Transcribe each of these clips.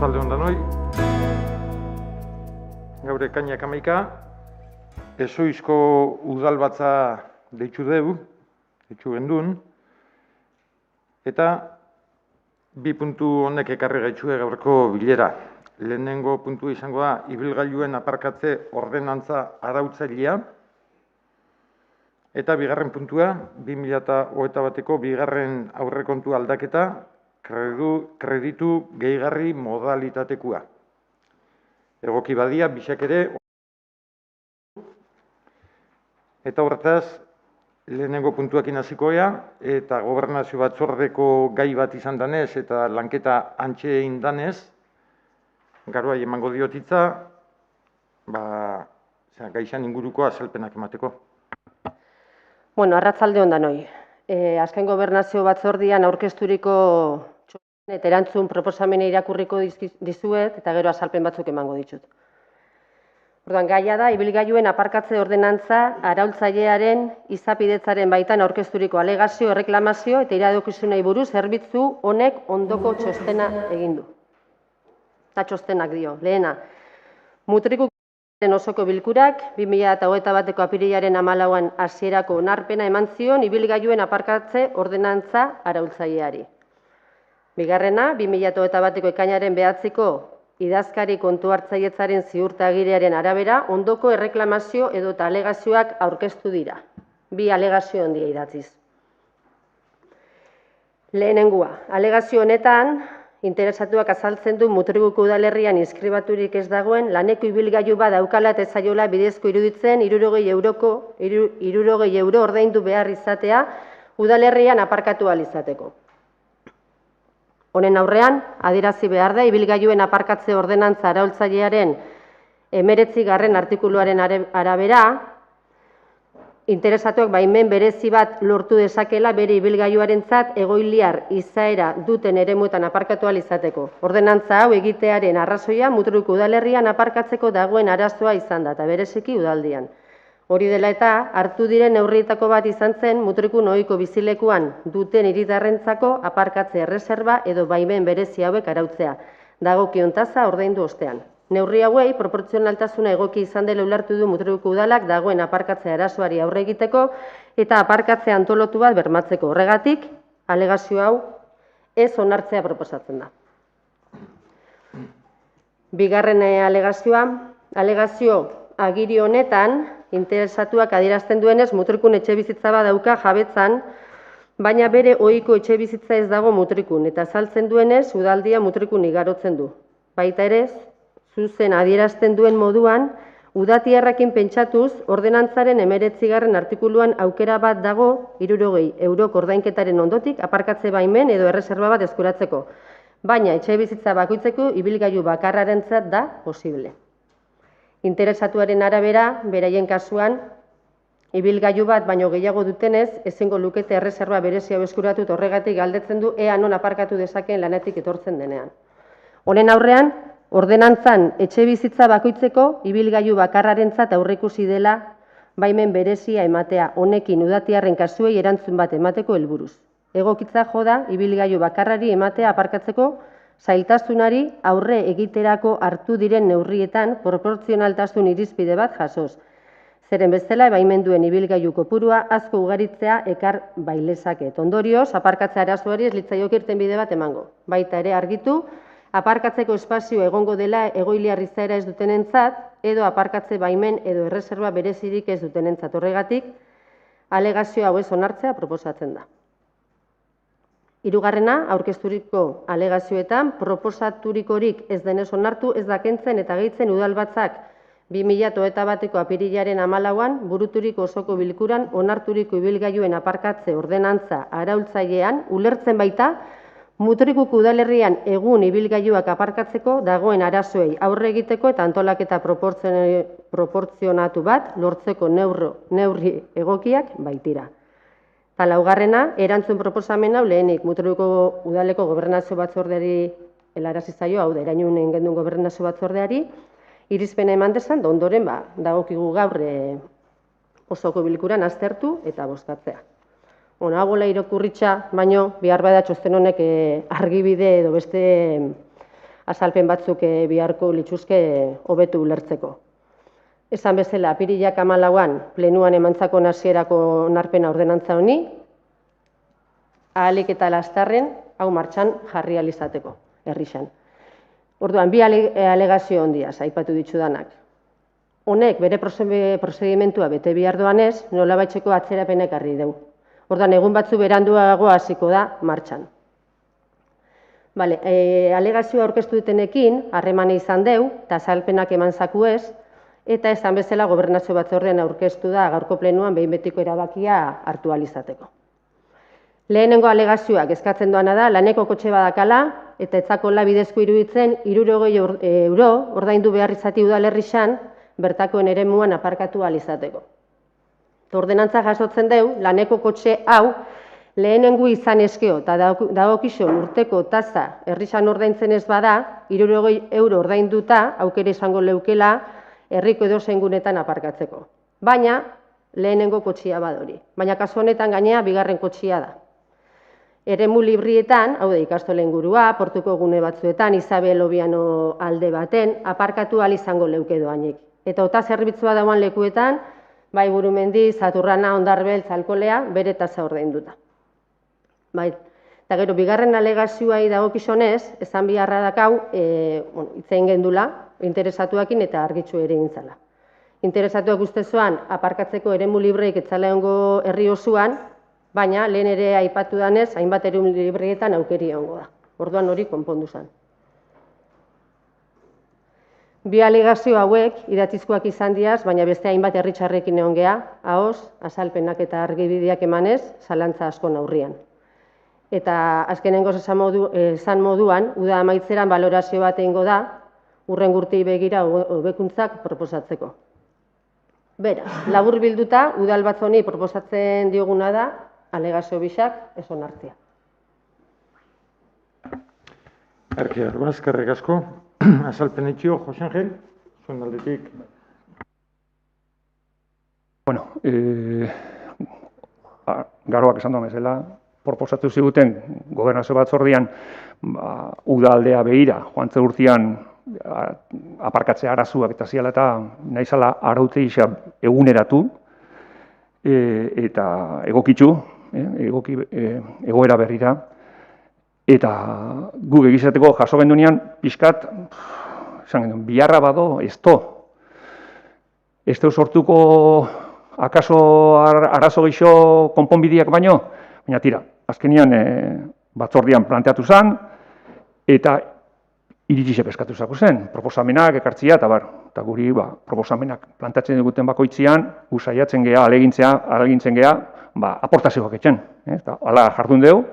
Arratzalde hon danoi. Gaur ekainak 11, Ezoizko udalbatza deitu gendun, eta bi puntu honek ekarri gaitxue gaurko bilera. Lehenengo puntua izango da, ibilgailuen aparkatze ordenantza arautzailea, eta bigarren puntua, 2021ko bigarren aurrekontu aldaketa, kreditu gehigarri modalitatekua. Egoki badia, bisak ere, eta horretaz, lehenengo puntuakin hasikoa, eta gobernazio batzordeko gai bat izan danez, eta lanketa antxe egin danez, garuai emango diotitza, gaixan inguruko azalpenak emateko. Bueno, arratzalde hon danoi. Azken gobernazio batzordian aurkezturiko txosten eta erantzun proposamena irakurriko dizuet, eta gero azalpen batzuk emango ditut. Orduan, gaia da, ibilgailuen aparkatze ordenantza araultzailearen izapidetzaren baitan aurkezturiko alegazio, erreklamazio eta iradokizunei buruz zerbitzu honek ondoko txostena egin du. Eta txostenak dio. Lehena, mutrikuaren osoko bilkurak 2021ko apirilaren 14an hasierako onarpena eman zion ibilgailuen aparkatze ordenantza araultzaileari. Bigarrena, 2021ko ekainaren 9ko idazkari kontu hartzailetzaren ziurtagilearen arabera ondoko erreklamazio edota alegazioak aurkeztu dira. Bi alegazio handia idatziz. Lehenengua, alegazio honetan interesatuak azaltzen du Mutrikuko udalerrian inskribaturik ez dagoen laneko ibilgailu bat daukala eta ez zaiola bidezko iruditzen 60 euro ordaindu behar izatea udalerrian aparkatu ahal izateko. Honen aurrean, adierazi behar da, ibilgailuen aparkatze ordenantza araultzailearen 19. artikuluaren arabera, interesatuak baimen berezi bat lortu dezakela bere ibilgailuarentzat egoiliar izaera duten eremuetan aparkatu ahal izateko. Ordenantza hau egitearen arrazoia Mutrikuko udalerrian aparkatzeko dagoen arazoa izan da, eta bereziki udaldian. Hori dela eta, hartu diren neurrietako bat izan zen Mutrikun ohiko bizilekuan duten hiritarrentzako aparkatze erreserba edo baimen berezi hauek arautzea, dagokion tasa ordaindu ostean. Neurri hauei proportzionaltasuna egoki izan dela ulertu du Mutrikuko udalak dagoen aparkatze arazoari aurre egiteko eta aparkatze antolotu bat bermatzeko. Horregatik, alegazio hau ez onartzea proposatzen da. Bigarren alegazioa, alegazio agiri honetan, interesatuak adierazten duenez, Mutrikun etxebizitza bat dauka jabetzan, baina bere ohiko etxebizitza ez dago Mutrikun, eta azaltzen duenez, udaldia Mutrikun igarotzen du. Baita ere, zuzen adierazten duen moduan, udatiarrakin pentsatuz, ordenantzaren 19. artikuluan aukera bat dago 60 euroko ordainketaren ondotik, aparkatze baimen edo erreserba bat eskuratzeko. Baina etxebizitza bakoitzeko ibilgailu bakarrarentzat da posible. Interesatuaren arabera, beraien kasuan, ibilgailu bat baino gehiago dutenez, ezingo lukete erreserba berezi hau eskuratu horregatik galdetzen du ea non aparkatu dezakeen lanetik etortzen denean. Honen aurrean, ordenantzan etxebizitza bakoitzeko ibilgailu bakarrarentzat aurreikusi dela baimen berezia ematea honekin udatiarren kasuei erantzun bat emateko helburuz. Egokitza joda ibilgailu bakarrari ematea aparkatzeko zailtasunari aurre egiterako hartu diren neurrietan proportzionaltasun irizpide bat jasoz. Zeren bestela, baimenduen ibilgailu kopurua asko ugaritzea ekar bailezaket. Ondorioz, aparkatze arazoari ez litzaioke irtenbide bat emango. Baita ere argitu, aparkatzeko espazio egongo dela egoiliar izaera ez dutenentzat, edo aparkatze baimen edo erreserba berezirik ez dutenentzat. Horregatik, alegazio hau ez onartzea proposatzen da. Hirugarrena, aurkezturiko alegazioetan, proposaturikorik ez denez onartu, ez da kentzen eta gehitzen udalbatzak 2021ko apirilaren 14an buruturiko osoko bilkuran onarturiko ibilgailuen aparkatze ordenantza araultzailean ulertzen baita Mutrikuko udalerrian egun ibilgailuak aparkatzeko dagoen arazoei aurre egiteko eta antolaketa proportzionatu bat lortzeko neurri egokiak baitira. Eta laugarrena, erantzun proposamen hau lehenik Mutrikuko udaleko gobernazio batzordeari helarazi zaio, hau da, Erañunen gendun gobernazio batzordeari, irizpena eman dezan, ondoren dagokigu gaur osoko bilkuran aztertu eta bozkatzea. Onagola irakurritza, baino, behar bada txosten honek argibide edo beste azalpen batzuk biharko lituzke hobetu ulertzeko. Esan bezala, apirilak 14an plenuan emantzako hasierako onarpena ordenantza honi, ahalik eta lasterren hau martxan jarri ahal izateko, herrixan. Orduan, bi alegazio handiaz aipatu ditudanak. Honek bere prozedimentua bete behar doanez, nolabaiteko atzerapenak ekarri dugu. Orduan, egun batzu beranduago hasiko da martxan. Alegazioa aurkeztu dutenekin, harremana izan deu, eta azalpenak eman zaku ez, eta esan bezala gobernazio batzordean aurkeztu da gaurko plenuan behin betiko erabakia hartu ahal izateko. Lehenengo alegazioak eskatzen doana da, laneko kotxe badakala, eta etzakola bidezko iruditzen 60 euro ordaindu behar izati udalerrixan, bertakoen eremuan aparkatu ahal izateko. Ordenantza jasotzen deu, laneko kotxe hau, lehenengo izan eskeo eta dagokizon urteko tasa herrixan ordaintzen ez bada, 60 euro ordainduta aukera izango leukela herriko edozein gunetan aparkatzeko. Baina, lehenengo kotxia badori. Baina kasu honetan gainea bigarren kotxia da. Eremu librietan, hau da ikastolen gurua, portuko gune batzuetan, Isabel Obiano alde baten, aparkatu ahal izango leuke doainik. Eta ota zerbitzua dauan lekuetan, bai Burumendi, Zaturrana, Ondarbel, Zalkolea, bere tasa ordainduta. Eta gero, bigarren alegazioai dagokizonez, esan biharra dakau, itzein gendula, interesatuakin eta argitxu ere gintzala. Interesatuak ustezoan, aparkatzeko eremu libreik etzala egongo herri osoan, baina lehen ere aipatu danez, hainbat eremu libreetan aukeri egongo da. Orduan hori konpondu zen. Bi alegazio hauek idatzizkoak izan diaz, baina beste hainbat herritxarrekin egon gea, ahoz, azalpenak eta argibideak emanez, zalantza asko aurrian. Eta azkenengoz esan moduan, uda amaitzeran balorazio bat egingo da, urren urtei begira hobekuntzak proposatzeko. Beraz, labur bilduta, udal batzoni proposatzen dioguna da, alegazio bisak ez onartzea. Erki Arbaz, eskerrik asko. Azalpen etxio, Jose Angel, zuen aldetik. Bueno, garoak esan doan bezala, proposatu ziguten gobernazio batzordean udaldea behira, joan urtean aparkatzea arazuak eta ziala eta nahizala araute isa eguneratu eta egokitzu, egoera berrira. Eta guk egizateko jaso gendunean pixkat, biharra bado, ez sortuko akaso arazo geixo konponbideak baino, baina tira, azkenian batzordian planteatu zen, eta iritzisek eskatu zako zen, proposamenak ekartzia, eta guri proposamenak plantatzen duguten bakoitzian, gu saiatzen geha, alegintzen geha, aportazioak etxen, eta hala jardun dugu,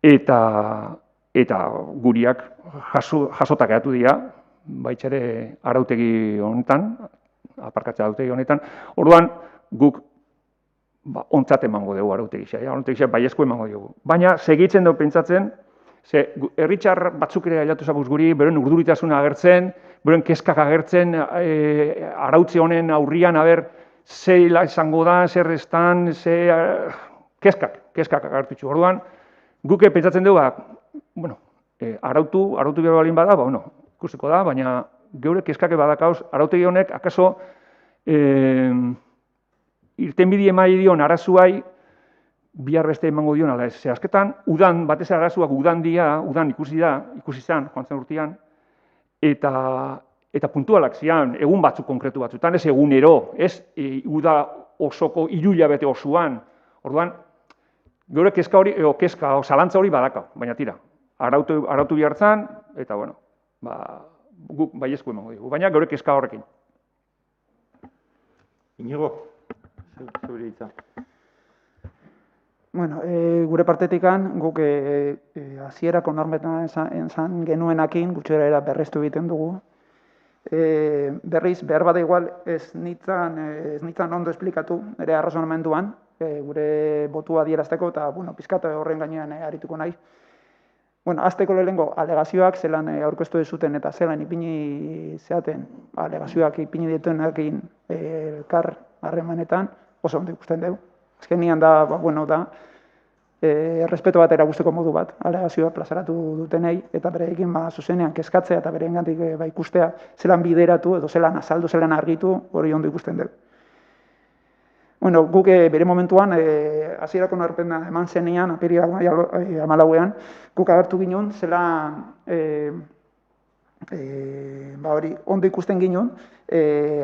eta guriak jasotak eatu dira, baitxere arautegi honetan, aparkatzea arautegi honetan, orduan guk ontzat emango dugu arautegisa, baiezko emango dugu. Baina segitzen dugu pentsatzen, herritxar batzuk ere ailatu zabuz guri, beren urduritasuna agertzen, beren kezkak agertzen, arautze honen aurrian, zeila izango da, zer estan, kezkak agertutxu. Orduan, guke pentsatzen dugu, arautu behar balin bada, ikusiko da, baina geure kezkake badakauz, arautegi honek, akaso, irtenbide emai dion arazuai, bihar beste emango dion, ala ez, zehazketan, udan, batez arazuak udan ikusi zen, joan zen urtean, eta puntualak zian, egun batzuk konkretu batzutan, ez egunero, ez uda osoko hilabete osoan, orduan, geure kezka hori, zalantza hori badaka, baina tira, arautu bihartzan, eta guk baiezko emango dugu, baina geure kezka horrekin. Inigo, zure hitza. Gure partetikan, guk hasierako normetan esan genuenakin, gutxera berrestu egiten dugu. Berriz, behar bada igual, ez nintzen ondo esplikatu, ere arrazonamenduan, gure botua adierazteko, eta pizkata horren gainean arituko nahi. Azteko lehenengo, alegazioak zelan aurkeztu zuten eta zelan ipini zeaten, alegazioak ipini dituenakin elkar harremanetan, oso ondo ikusten dugu. Azkenian da, errespeto bat erakusteko modu bat, alegazioa plazaratu dutenei, eta bereekin zuzenean kezkatzea eta bereengandik ikustea zelan bideratu edo zelan azaldu, zelan argitu, hori ondo ikusten dugu. Bueno, guk bere momentuan, hasierako norpena eman zenean, apirilak 14ean, guk agertu ginen, zelan hori ondo ikusten ginen,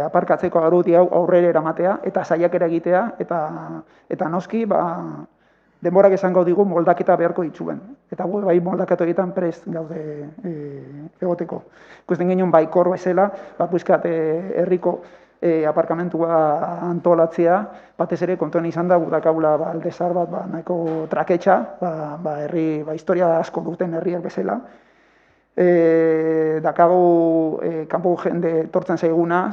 aparkatzeko araudia hau aurrera eramatea eta saiakera egitea eta noski denborak esango digu moldaketa beharko dituen. Eta gu bai moldaketa egiten prest gaude egoteko. Ikusten ginen baikor bezala, puiskat herriko aparkamentua antolatzea, batez ere kontuan izan da gudakabula aldezar bat nahiko traketxa, herri historia asko duten herriak bezala. Dakago kanpo jende tortzen zaiguna,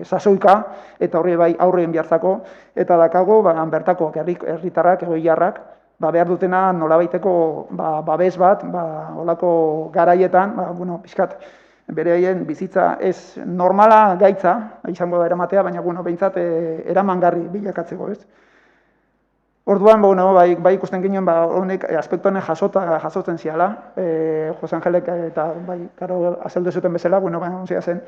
sasoika, eta horri bai aurreen bihartzako, eta dakago bertako herritarrak, egoiarrak, behar dutena nolabaiteko babes bat, olako garaietan, pixkat, bereaien bizitza ez normala gaitza, izango da eramatea, baina behintzat eramangarri bilakatzeko, ez? Orduan, bai ikusten ginen, honek aspektu honek jasotzen ziala, Jose Angelek eta azaldu zuten bezala, onzia zen,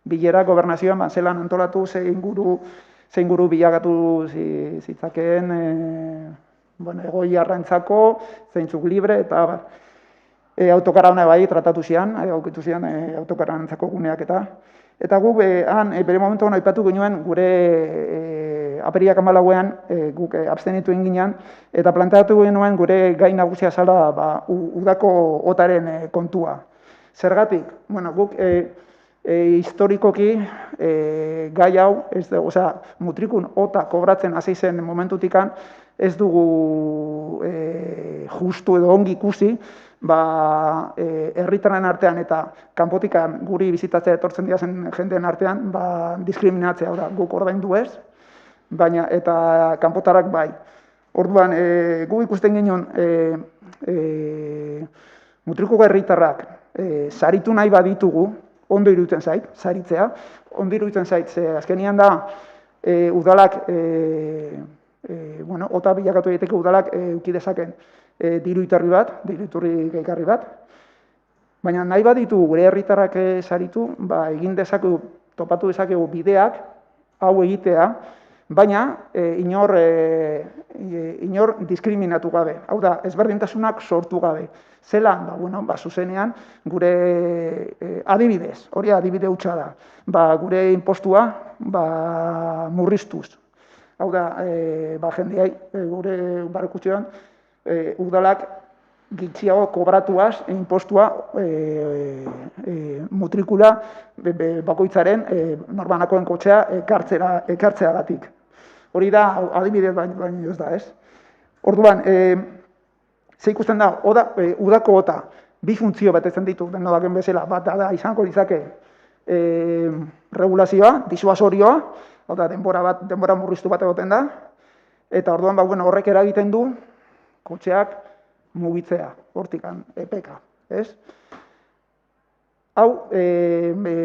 bilera gobernazioan, zelan antolatu, ze inguru bilakatu zitzakeen, egoiarrentzako, zeintzuk libre, eta autokarana bai tratatu zian, aukitu zian autokarantzako guneak eta gu bere momentuan aipatu ginen gure apirilak 14ean guk abstenitu egin ginen eta planteatu genuen gure gai nagusia zela udako otaren kontua. Zergatik, guk historikoki gai hau, mutrikun ota kobratzen hasi zen momentutikan ez dugu justu edo ongi ikusi, herritarren artean eta kanpotikan guri bizitatzea etortzen diazen jendeen artean, diskriminatzea, guk ordaindu ez, baina eta kanpotarrak bai. Orduan, gu ikusten ginen mutrikuko herritarrak saritu nahi baditugu, ondo iruditzen zait, saritzea, ondo iruditzen zait, ze azkenian da udalak, ota bilakatu egiteko udalak eukidezaken diru iturri gehigarri bat, baina nahi baditu gure herritarrak saritu, egin dezakegu, topatu dezakegu bideak, hau egitea, baina inor diskriminatu gabe, hau da, ezberdintasunak sortu gabe. Zelan, zuzenean, gure adibidez, hori adibide hutsa da, gure impostua murriztuz. Hau da, jendeai, gure barakutxean, udalak gitxiago kobratuaz impostua mutrikula bakoitzaren norbanakoen kotxea ekartzeagatik. Hori da, adibidez baino ez da, ez? Orduan, ze ikusten da, udako ota, bi funtzio betetzen ditu, deno daken bezala, bat da izango litzake regulazioa, disuasorioa, hau da, denbora murriztu bat egoten da, eta orduan, horrek eragiten du, kotxeak mugitzea, hortikan, epeka, ez? Hau,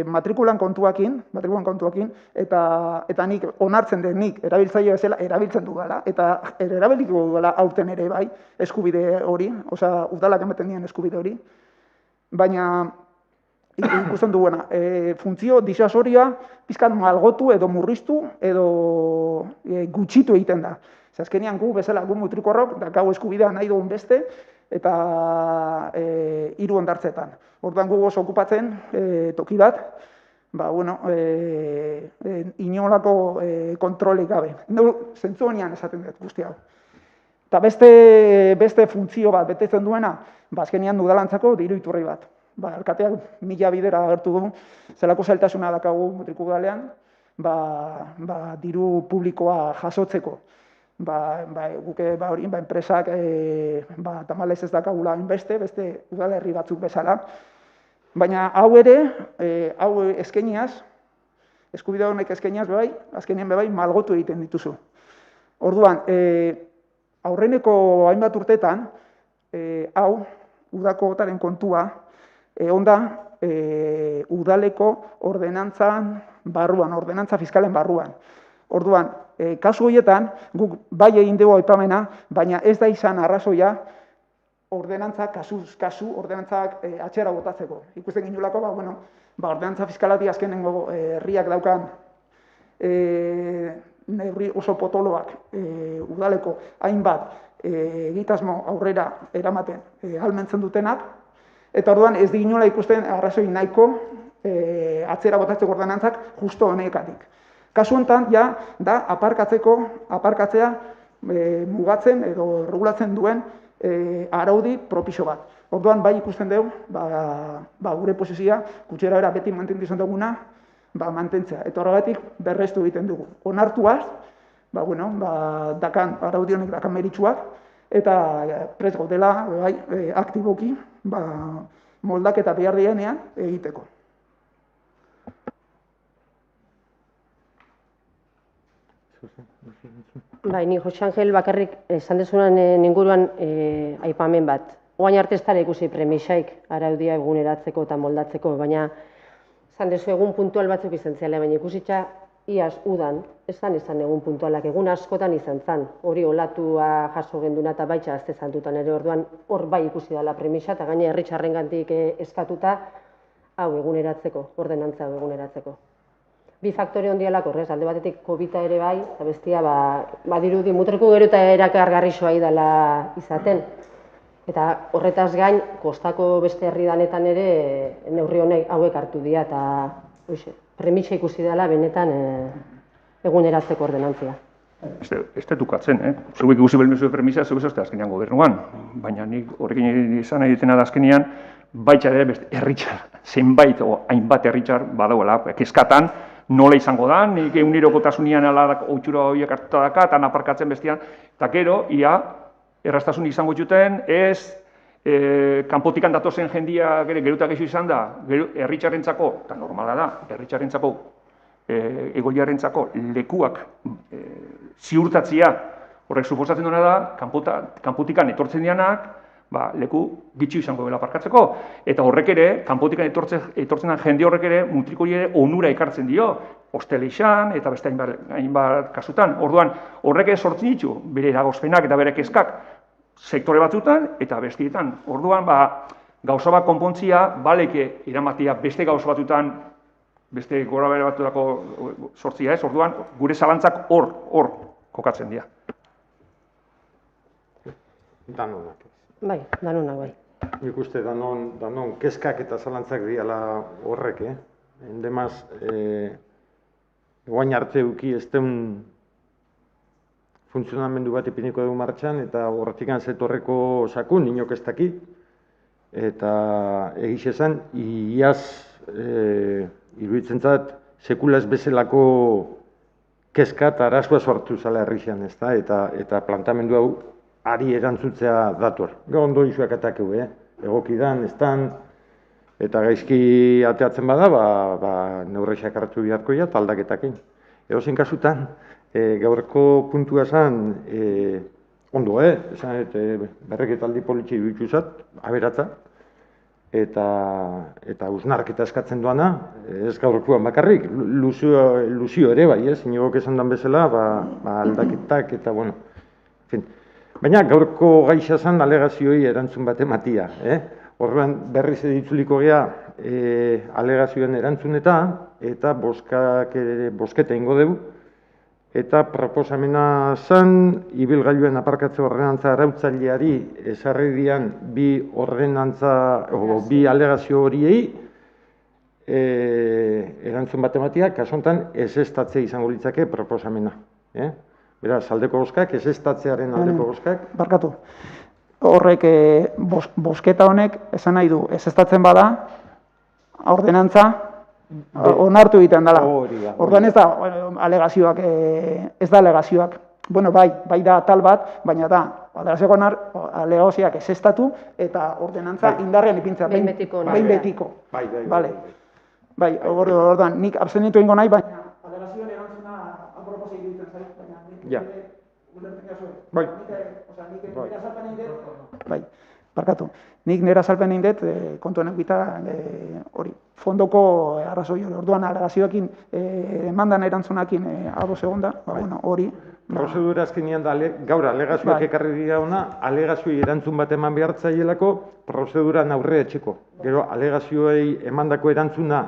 matrikulan kontuakin, eta nik onartzen den nik erabiltzaile bezala erabiltzen dudala, eta erabiliko dudala aurten ere bai, eskubide hori, udalak ematen dien eskubide hori, baina ikusten duena, funtzio disuasorioa pizkat malgotu edo murriztu edo gutxitu egiten da. Azkenean gu bezala, gu mutrikorrok, dakau eskubidea nahi dugun beste, eta hiru hondartzetan. Orduan gu oso okupatzen toki bat, inolako kontrolik gabe. Zentzu honean esaten dut guzti hau. Eta beste funtzio bat betetzen duena, azkenean udalantzako diru iturri bat. Alkateak 1000 bidera agertu du, zelako zailtasuna dakagu mutriku udalean, diru publikoa jasotzeko. Guke hori, enpresak tamalez ez dakagula beste udalerri batzuk bezala. Baina hau ere, hau eskeniaz, eskubide honek eskeniaz bebai, azkenien bebai malgotu egiten dituzu. Orduan, aurreneko hainbat urtetan, hau, udako otaren kontua, onda udaleko ordenantza fiskalen barruan. Orduan, kasu horietan, guk bai egin dugu aipamena, baina ez da izan arrazoia ordenantza, kasuz kasu, ordenantzak atxera botatzeko. Ikusten ginulako, ordenantza fiskalati azkenengo herriak daukan neurri oso potoloak udaleko hainbat egitasmo aurrera eramaten ahalmentzen dutenak, eta orduan ez diginola ikusten arrazoi nahiko atzera botatzeko ordenantzak justo honekatik. Kasu honetan, da aparkatzea mugatzen edo regulatzen duen araudi propiso bat. Orduan, bai ikusten dugu, gure posizioa, kutxera era beti mantendu izan duguna, mantentzea. Eta horregatik berrestu egiten dugu. Onartuaz, dakan araudi honek dakan meritsuak, eta prest gaudela, aktiboki, moldaketa behar dienean egiteko. Bai, ni Jose Angel bakarrik esan dezunan inguruan aipamen bat. Oain arte ez dara ikusi premisaik araudia eguneratzeko eta moldatzeko, baina esan dezu egun puntual batzuk izan ziala, baina ikusitza iaz udan, esan egun puntualak, egun askotan izan zan. Hori olatua jaso genduna eta baitxa azte zantutan ere orduan hor bai ikusi dela premisa, eta gaine herritxarrengantik eskatuta hau eguneratzeko, ordenantza hau eguneratzeko. Bi faktore ondialako, alde batetik COVID-a ere bai, eta bestia badirudi mutreko gero eta erakargarrixoa idala izaten. Eta horretaz gain, kostako beste herri danetan ere neurri honek hauek hartu dira, eta premisa ikusi dela benetan eguneratzeko ordenantzia. Ez detukatzen, Zuek ikusi belmezu premisa, zuek ez azkenean gobernuan, baina nik horrekin izan nahi ditena da azkenean, baitxa ere beste herritxar, zenbait o hainbat herritxar badauela, kezkatan, nola izango da, nik egunerokotasunean ala outxura horiek hartuta daka, eta naparkatzen bestian, eta gero, ia, erraztasun izango zuten, ez kanpotikan datozen jendia gerutak eixo izan da, herritxarrentzako, eta normala da, herritxarrentzako, egoiliarrentzako lekuak ziurtatzia, horrek suposatzen duena da, kanpotikan etortzen dianak, leku gitxi izango dela parkatzeko, eta horrek ere, kanpotikan etortzen den jende horrek ere, mutriko ere onura ekartzen dio, hosteleixan eta beste hainbat kasutan. Orduan, horrek ez sortzen ditu, bere eragozpenak eta bere kezkak sektore batzutan eta bestietan. Orduan, gauza bat konpontzia, baleke eramatia beste gauza batzutan, beste gora bere batutako sortzia ez, orduan, gure zalantzak hor kokatzen dira. Danonak. Bai, danonak bai. Nik uste danon kezkak eta zalantzak diala horrek, Endemaz, guain arte euki ez den funtzionamendu bat ipiniko dugu martxan, eta horretik zetorreko sakun, inok ez daki. Eta egiz esan, iaz, iruditzen zat, sekula ez bezalako kezka eta arazoa sortu zala herrixan, ez da? Eta plantamendu hau ari erantzutzea dator. Gaur ondo izuak atakeu, egokidan, ez dan, eta gaizki ateatzen bada, neurrexak hartu biharko ja, taldaketakin. Edozein kasutan, gaurko puntua esan, ondo, esan, berreketaldi politxe dituzat, aberatza, eta usnarketa eskatzen duana, ez gaurkoan bakarrik, luzio ere bai, inogok esan dan bezala, aldaketak eta, bueno, fin. Baina gaurko gaixa zen alegazioi erantzun bat ematia. Horrean berriz editzuliko gea alegazioen erantzuneta eta bosketa ingo dugu. Eta proposamena zen, ibilgailuen aparkatze ordenantza arautzaileari ezarri dian bi alegazio horiei erantzun bat ematia, kasu honetan ezeztatze izango litzake proposamena. Beraz, aldeko bozkak, ezestatzearen aldeko bozkak. Barkatu. Horrek, bosketa honek, esan nahi du, ezestatzen bada, ordenantza, onartu egiten dela. Orduan ez da alegazioak, bueno, bai da tal bat, baina da, alegazioak ezestatu eta ordenantza indarrean ipintzea. Behin betiko. Bai, orduan, nik abstenitu ingo nahi, baina alegazioen erantzuna aproposik ditzen zait, baina Ja. Nik nera salpen egin dut, kontu honek bita, hori, fondoko arrazoi hori, orduan alegazioekin emandan erantzunakin ados egonda, bueno, hori. Prozedura azkenean da, gaur alegazioak ekarri dira ona, alegazioei erantzun bat eman behar zaielako, prozeduran aurre etxeko. Gero, alegazioei emandako erantzuna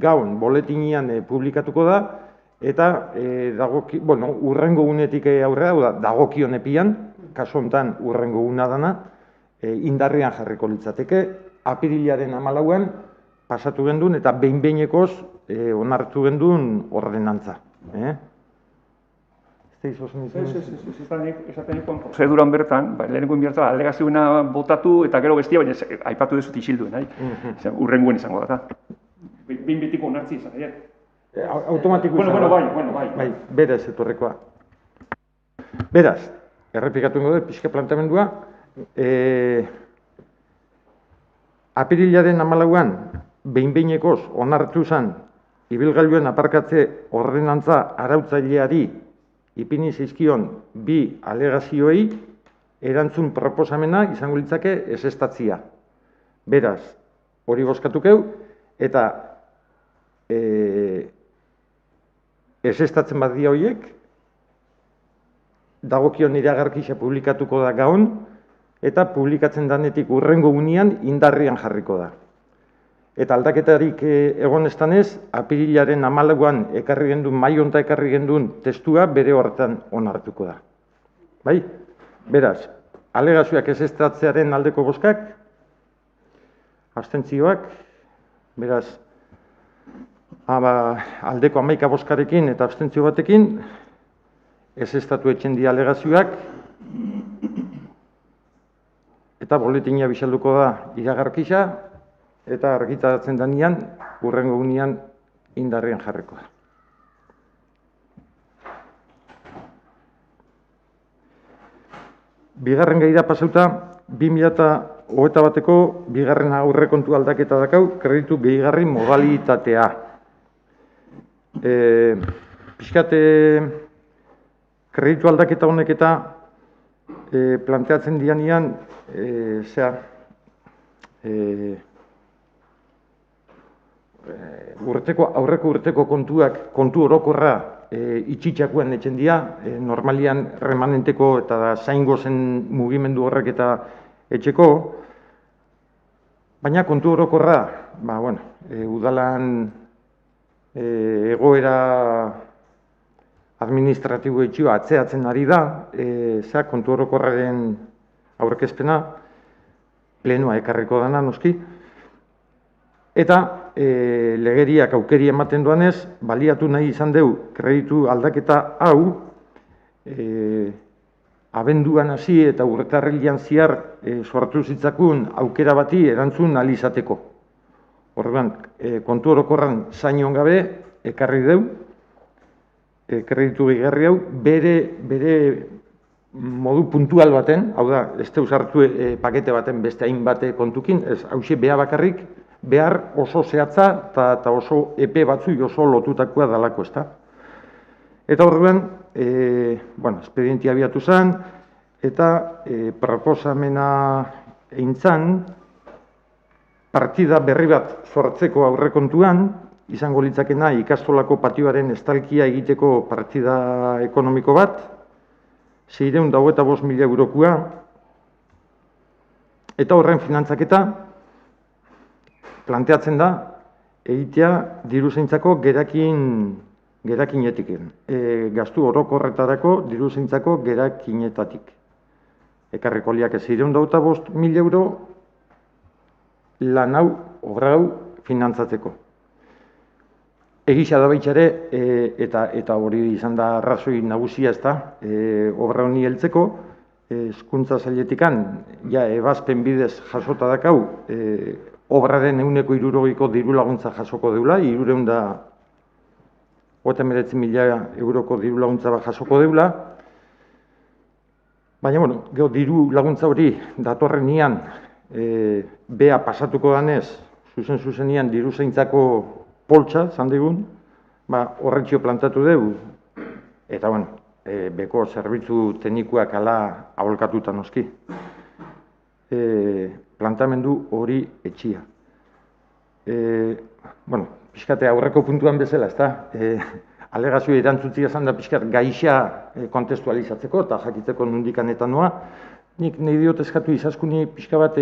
gaun boletinean publikatuko da, eta urrengo unetik aurrera, dagokion epian, kasu honetan urrengo una dana, indarrean jarriko litzateke, apirilaren 14an pasatu gendun eta behin-behinekoz onartu gendun ordenantza. Esaten ikon prozeduran bertan, lehenengo inbierta alegazioena botatu eta gero bestia, baina aipatu dezut isilduen, urrenguen izango da. Behin betiko onartzi izan, automatiko izan. Bai, berez etorrekoa. Beraz, errepikatu ingo dut, pixka planteamendua, apirilaren 14an, behin-behinekoz onartu zen, ibilgailuen aparkatze ordenantza arautzaileari ipini zaizkion bi alegazioei erantzun proposamena izango litzake ezeztatzia. Beraz, hori bozkatukeu, eta ezeztatzen bat dia horiek, dagokion iragarkia publikatuko da gaon, eta publikatzen danetik urrengo unian indarrean jarriko da. Eta aldaketarik egon estanez, apirilaren 14an ekarri gendun, mai honta ekarri gendun testua bere horretan onartuko da. Bai? Beraz, alegazioak ezeztatzearen aldeko bozkak, abstentzioak, beraz, aldeko 11 bozkarekin eta abstentzio batekin, ezeztatu etxendi alegazioak, eta boletina bisalduko da iragarkisa, eta argitaratzen danean, urrengo unian indarrean jarriko da. Bigarren gaira pasauta, 2021ko bigarren aurrekontu aldaketa dakau, kreditu gehigarri modalitatea. Pixkate kreditu aldaketa honek eta planteatzen dianean, aurreko urteko kontu orokorra itxitxakuan etxen dira, normalian remanenteko eta zaingo zen mugimendu horrek eta etxeko, baina kontu orokorra, udalan egoera administratibo etxioa atzeatzen ari da, kontu orokorraren aurkezpena, plenoa ekarriko dana noski, eta legeriak aukeri ematen duanez, baliatu nahi izan deu kreditu aldaketa hau, abenduan hasi eta urtarrilean zehar sortu zitzakun aukera bati erantzun ahal izateko. Orduan, kontu orokorran zainion gabe, ekarri deu, kreditu gehigarri hau, bere modu puntual baten, hau da, ez deus hartu pakete baten beste hainbate kontukin, ez hauxe beha bakarrik, behar oso zehatza eta oso epe batzu oso lotutakoa dalako, ezta. Eta horrean, espedientia abiatu zen, eta proposamena egin zen, partida berri bat sortzeko aurrekontuan, izango litzakena ikastolako patioaren estalkia egiteko partida ekonomiko bat, 625.000 eurokoa, eta horren finantzaketa planteatzen da, egitea diruzaintzako gerakinetik. Gastu orokorretarako diruzaintzako gerakinetatik. Ekarriko liak 625.000 euro lan hau, obra hau, finantzatzeko. Egisa da baitxare, eta hori izan da arrazoi nagusia ez da, obra honi heltzeko, hezkuntza sailetikan, ebazpen bidez jasota dakau, obraren 160.000 diru laguntza jasoko deula, 319.000 euroko diru laguntza jasoko deula, baina, gero diru laguntza hori datorren nian, bea pasatuko danez, zuzen-zuzenian diru zaintzako poltsa, zan digun, horretxio plantatu dugu, eta, beko zerbitzu teknikoak ala aholkatuta noski. Plantamendu hori etxia. Pixkate aurreko puntuan bezala, ezta? alegazio erantzutzi izan da pixkat gaixa kontestualizatzeko eta jakiteko nondikan eta noa. Nik nahi diot eskatu izaskuni pixka bat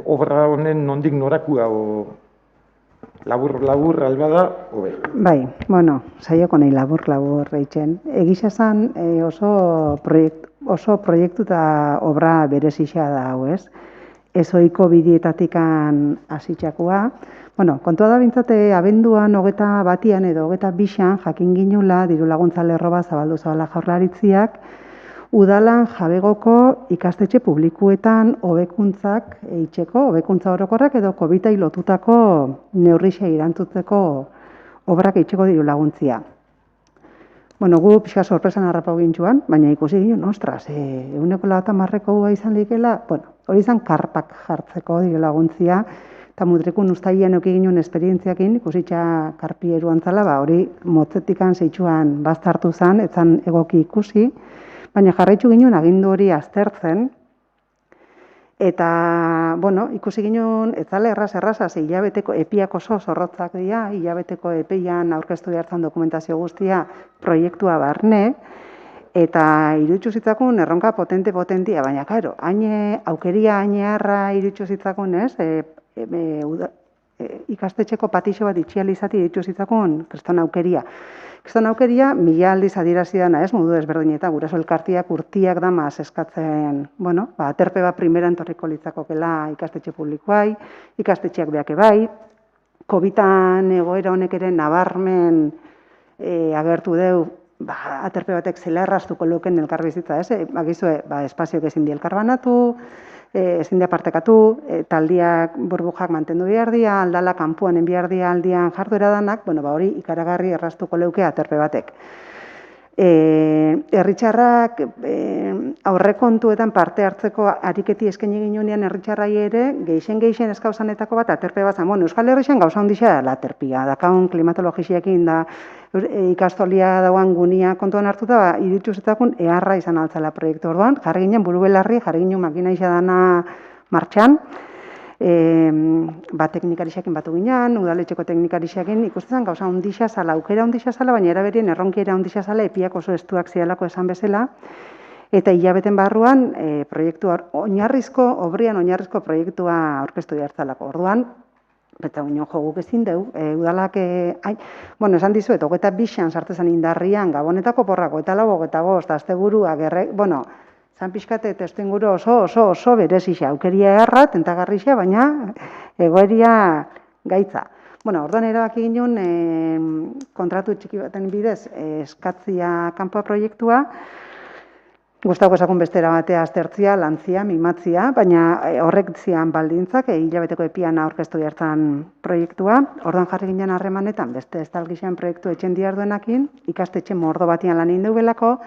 obra honen nondik norakua labur albada, hobe. Bai, bueno, saioko nahi labur eitzen. Egia esan oso proiektu eta obra berezia da hau, ez? Ez ohiko bidietatikan hasitzakoa. Bueno, kontua da bintzate abenduan 21 edo 22an jakin ginula diru laguntza lerro bat zabaldu zabala Jaurlaritziak udalan jabegoko ikastetxe publikuetan hobekuntzak eitzeko, hobekuntza orokorrak edo COVID-ai lotutako neurrixa irantzuteko obrak eitzeko diru laguntzia. Bueno, gu pixka sorpresan harrapau gintzuan, baina ikusi ginen, ostras, 190ko izan likela, bueno, hori izan karpak jartzeko diru laguntzia, eta mutrikun ustaian euki ginen esperientziakin, ikusitza karpieru antzala, hori motzetikan zeitzuan baztartu zen, etzan egoki ikusi, baina jarraitzu ginen agindu hori aztertzen, eta, bueno, ikusi ginen, etzale erraz, hilabeteko epiak oso zorrotzak dira, hilabeteko epeian aurkeztu behartzen dokumentazio guztia proiektua barne, eta irutsu zitzakun erronka potentia, baina, karo, aukeria ainearra irutsu zitzakun, ez? Ikastetxeko patixo bat itxializati irutsu zitzakun kriston aukeria. Kriston aukeria, 1000 aldiz adierazi dana, ez, modu ezberdinetan, guraso elkartiak urtiak damaz eskatzen, bueno, aterpe bat primera entorriko litzakokela ikastetxe publikoai, ikastetxeak beake bai, COVID-an egoera honek ere nabarmen agertu deu, aterpe batek zela erraztuko luken elkarbizitza, ez? Bagizue, espazioak ezin di elkarbanatu, ezin da partekatu, taldiak burbujak mantendu behar dira, aldala kanpuan enbiar dira aldian jarduera danak, bueno, hori ikaragarri erraztuko leuke aterpe batek. Herritxarrak aurrekontuetan parte hartzeko ariketi eskaini ginunean herritxarrai ere, geixen eskauzanetako bat aterpe bat zan. Bueno, Euskal Herrixan gauza ondixea da aterpia, dakaun klimatologixiakin da ikastolia dauan gunia kontuan hartuta, irutsuzetakun eharra izan altzala proiektu orduan, jarri ginen buru belarri, jarri ginen makina dana martxan, teknikarixakin batu ginen, udaletxeko teknikarixakin ikusten gauza ondixa zala, aukera ondixa zala, baina eraberien erronkiera ondixa zala, epiak oso estuak zialako esan bezala, eta hilabeten barruan obrian oinarrizko proiektua aurkeztu jartzalako. Orduan, eta union joguk ezin deu, udalak, bueno, esan dizuet, 22an sartezan indarrian, gabonetako porrako, eta 25, asteburua, bueno, zan pixkate testu inguru oso berezixa, aukeria erra, tentagarrixa, baina egoeria gaitza. Bueno, orduan erabaki ginen kontratu txiki baten bidez eskatzia kanpoa proiektua, gustauko esakun bestera batea aztertzia, lantzia, mimatzia, baina horrek zian baldintzak, hilabeteko epian aurkeztu jartzen proiektua. Orduan jarri ginen harremanetan, beste estalgixean proiektu etxen diarduenakin, ikastetxe mordo batian lan egin duelako,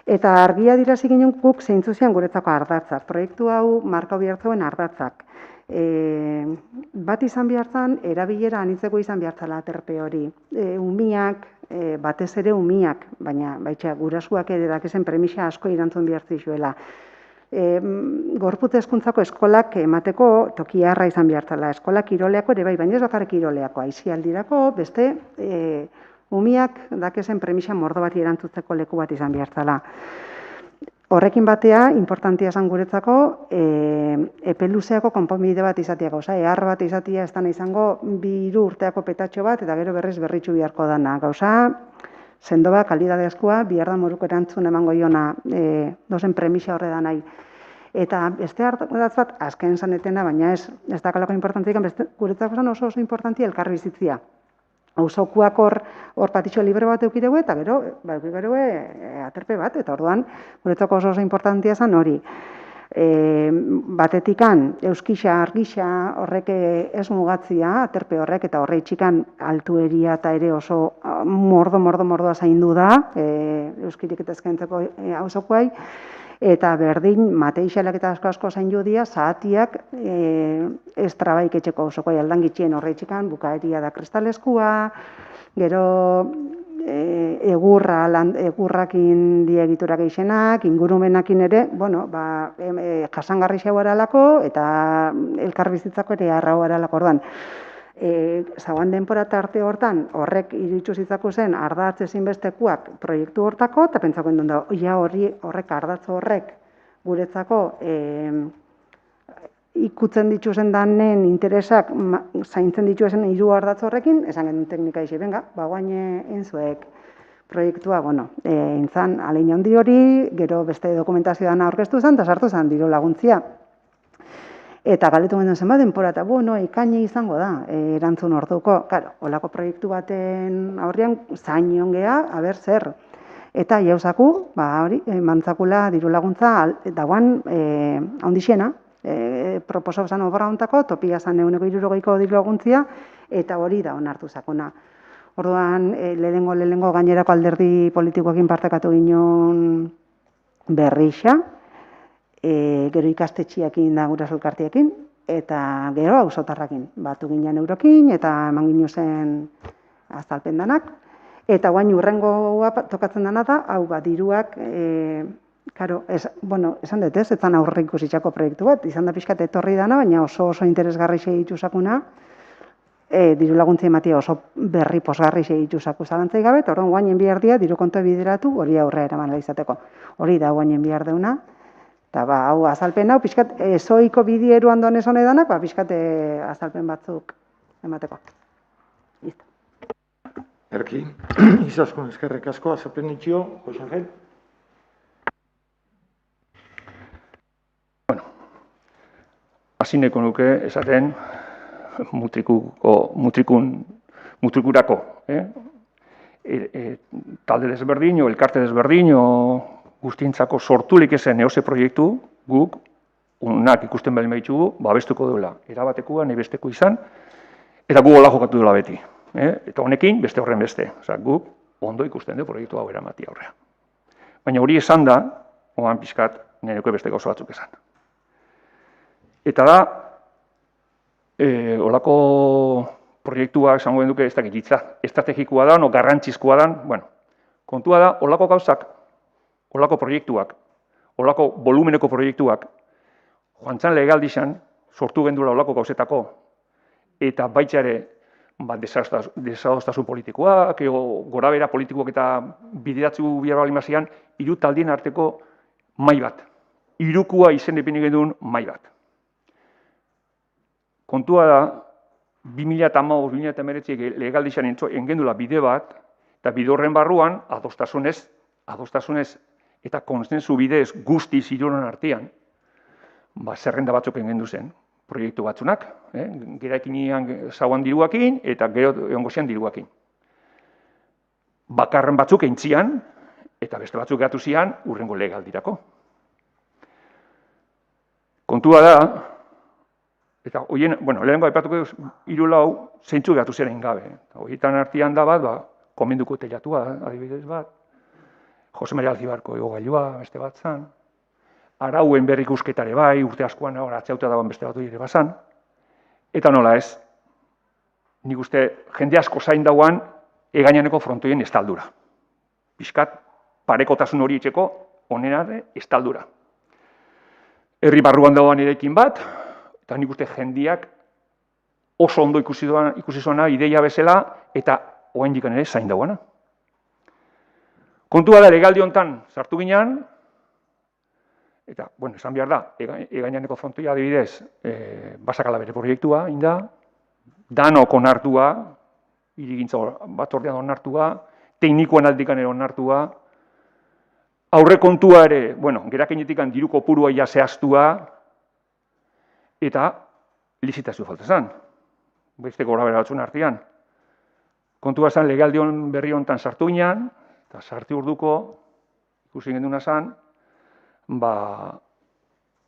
eta argia dirazi ginen guk zeintzu zian guretzako ardatzak. Proiektu hau marka bihartzen ardatzak. Bat izan bihartzen, erabilera anitzeko izan bihartzala aterpe hori. Umiak, batez ere umiak, baina baitxa gurasuak ere dakezen premisa asko irantzun bihartzizuela. Gorputz hezkuntzako eskolak emateko tokiarra izan bihartzala. Eskolak kiroleako ere bai, baina ez bakarrik kiroleako, aizialdirako, beste umiak dakezen premisa mordo bat erantzutzeko leku bat izan bihartzala. Horrekin batea, importantia esan guretzako, epe luzeako konponbide bat izatea gauza, ehar bat izatea ez dana izango 2 urteako petatxo bat, eta gero berriz berritxu biharko dana. Gauza, sendoa, kalidadezkoa, bihar da moruko erantzun emango iona dozen premisa horre da nahi. Eta beste hartatz bat, azken zanetena, baina ez dakalako importantik, guretzako zen oso importantia elkarbizitzia. Auzokuak hor patitxo libre bat eukideu eta gero aterpe bat, eta orduan guretzako oso importantia zen hori. Batetikan, euskixa, argixa horrek ez mugatzia, aterpe horrek, eta horre itxikan altueria eta ere oso mordoa zaindu da, euskirik eta ezkentzeko auzokuai, eta berdin, mateixalak eta asko zain judia, zahatiak ez trabaik etxeko osokoai aldan gitxien horre itxikan, bukaeria da kristaleskua, gero egurrakin diegiturak eixenak, ingurumenakin ere, bueno, jasangarri xau aralako, eta elkarbizitzako ere arrau aralako orduan. Zauan denpora tarte hortan, horrek iritsu zitzako zen ardatz ezinbestekuak proiektu hortako, eta pentsako endun da, horrek ardatz horrek guretzako ikutzen dituzen danen interesak zaintzen dituzen hiru ardatz horrekin, esan genuen teknika isi, benga, guain entzuek proiektua, intzan alein handi hori, gero beste dokumentazio dana aurkeztu zen, eta sartu zen diru laguntzia. Eta galetu genuen zenbat denpora, eta ekaini izango da, erantzun orduko, olako proiektu baten aurrean zainion geha, aber zer. Eta jauzaku, mantzakula diru laguntza dagoan handixena, proposo zan obra hontako, topia zan 160ko diru laguntzia, eta hori da onartu zakona. Orduan, lehenengo gainerako alderdi politikoekin partekatu ginen berrixa, gero ikastetxiakin da gura elkartiekin, eta gero auzotarrakin. Batu ginen eurokin, eta eman ginen zen azalpen danak. Eta guain urrengoa tokatzen dena da, diruak, esan dut ez, etzan aurre ikusitxako proiektu bat, izan da pixkat etorri dana, baina oso interesgarri segitu zakuna, diru laguntza ematia oso berri posgarri segitu zaku zalantzai gabe, eta orduan guainen bihar dia, diru kontu bideratu, hori aurre eraman izateko. Hori da guainen bihar deuna, eta hau azalpen hau, pixkat, ezoiko bidieru handoan esan edanak, pixkat azalpen batzuk emateko. Listo. Erki, izaskun eskerrek asko, azalpen itxio, Jose Angel. Hasineko nuke esaten mutrikurako. Talde desberdin, elkarte desberdin, guztientzako sortulik ezen eose proiektu, guk, unak ikusten behar maitugu, babestuko duela. Erabatekoa, nahi besteko izan, eta gu hola jokatu duela beti. Eta honekin, beste horren beste. Guk ondo ikusten du proiektu hau eramati aurrea. Baina hori esan da, oan pixkat, nireko beste gauza batzuk esan. Eta da, olako proiektua esango duke ez dakit hitza, estrategikoa da, garrantzizkoa da, kontua da, olako gauzak, olako proiektuak, olako volumeneko proiektuak, joantzan legaldizan, sortu gendula olako gauzetako, eta baitxare, desadostasun politikoak, gorabera politikoak eta bideratzu bihar bali mazian, hiru taldien arteko mai bat. Hirukua izen epini gendun mai bat. Kontua da, 2015-2019 legaldizan engendula bide bat, eta bide horren barruan, adostasunez eta konsensu bidez guztiz hiruron artean, zerrenda batzuk engendu zen, proiektu batzunak, gerakinean zauan diruakin, eta gero egongo zian diruakin. Bakarren batzuk eintzian, eta beste batzuk gatu zian, urrengo legaldirako. Kontua da, eta horien, lehenko aipatuko hiru lau zeintzu gatu ziren gabe. Horietan artean da bat, komenduko telatua, adibidez bat, Jose Maria Alzibarko egogailua, beste bat zan, arauen berrikusketare bai, urte askoan atzauta dagoen beste batu ere bazan, eta nola ez, nik uste jende asko zain dauan egainaneko frontoien estaldura. Piskat, parekotasun hori etxeko, onenare estaldura. Herri barruan dagoan erekin bat, eta nik uste jendiak oso ondo ikusi zuena ideia bezala, eta oain dikan ere zain dagoana. Kontua da, legaldi hontan sartu ginean, eta, esan behar da, egainaneko frontoia adibidez, basakala bere proiektua, inda, danok onartua, hirigintza batzordean onartua, teknikoan aldikan ere onartua, aurre kontua ere, gerakinetik diru kopurua ja zehaztua, eta lizitazio falta zen, beste gorabera batzun artean. Kontua zen legaldi berri honetan sartu ginean, eta sartu urduko, ikusi genduna zen,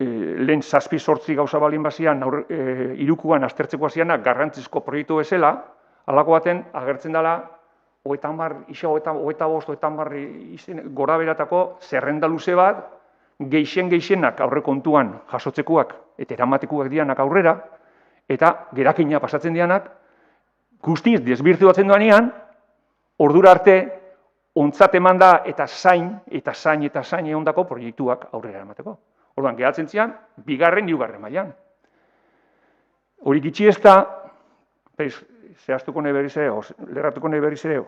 lehen 7-8 gauza balin bazian, hirukuan aztertzeko hazianak garrantzizko proiektu bezala, halako baten agertzen dela, 35 gora beratako zerrenda luze bat, geixenak aurre kontuan jasotzekoak eta eramatekuak dianak aurrera, eta gerakina pasatzen dianak, guztiz desbirtuatzen duanean, ordura arte, ontzat eman da eta zain egondako proiektuak aurrera eramateko. Orduan, geratzen zian, 2., 3. mailan. Hori gitxi ez da, zehaztuko nahi berriz ere, lerratuko nahi berriz ere,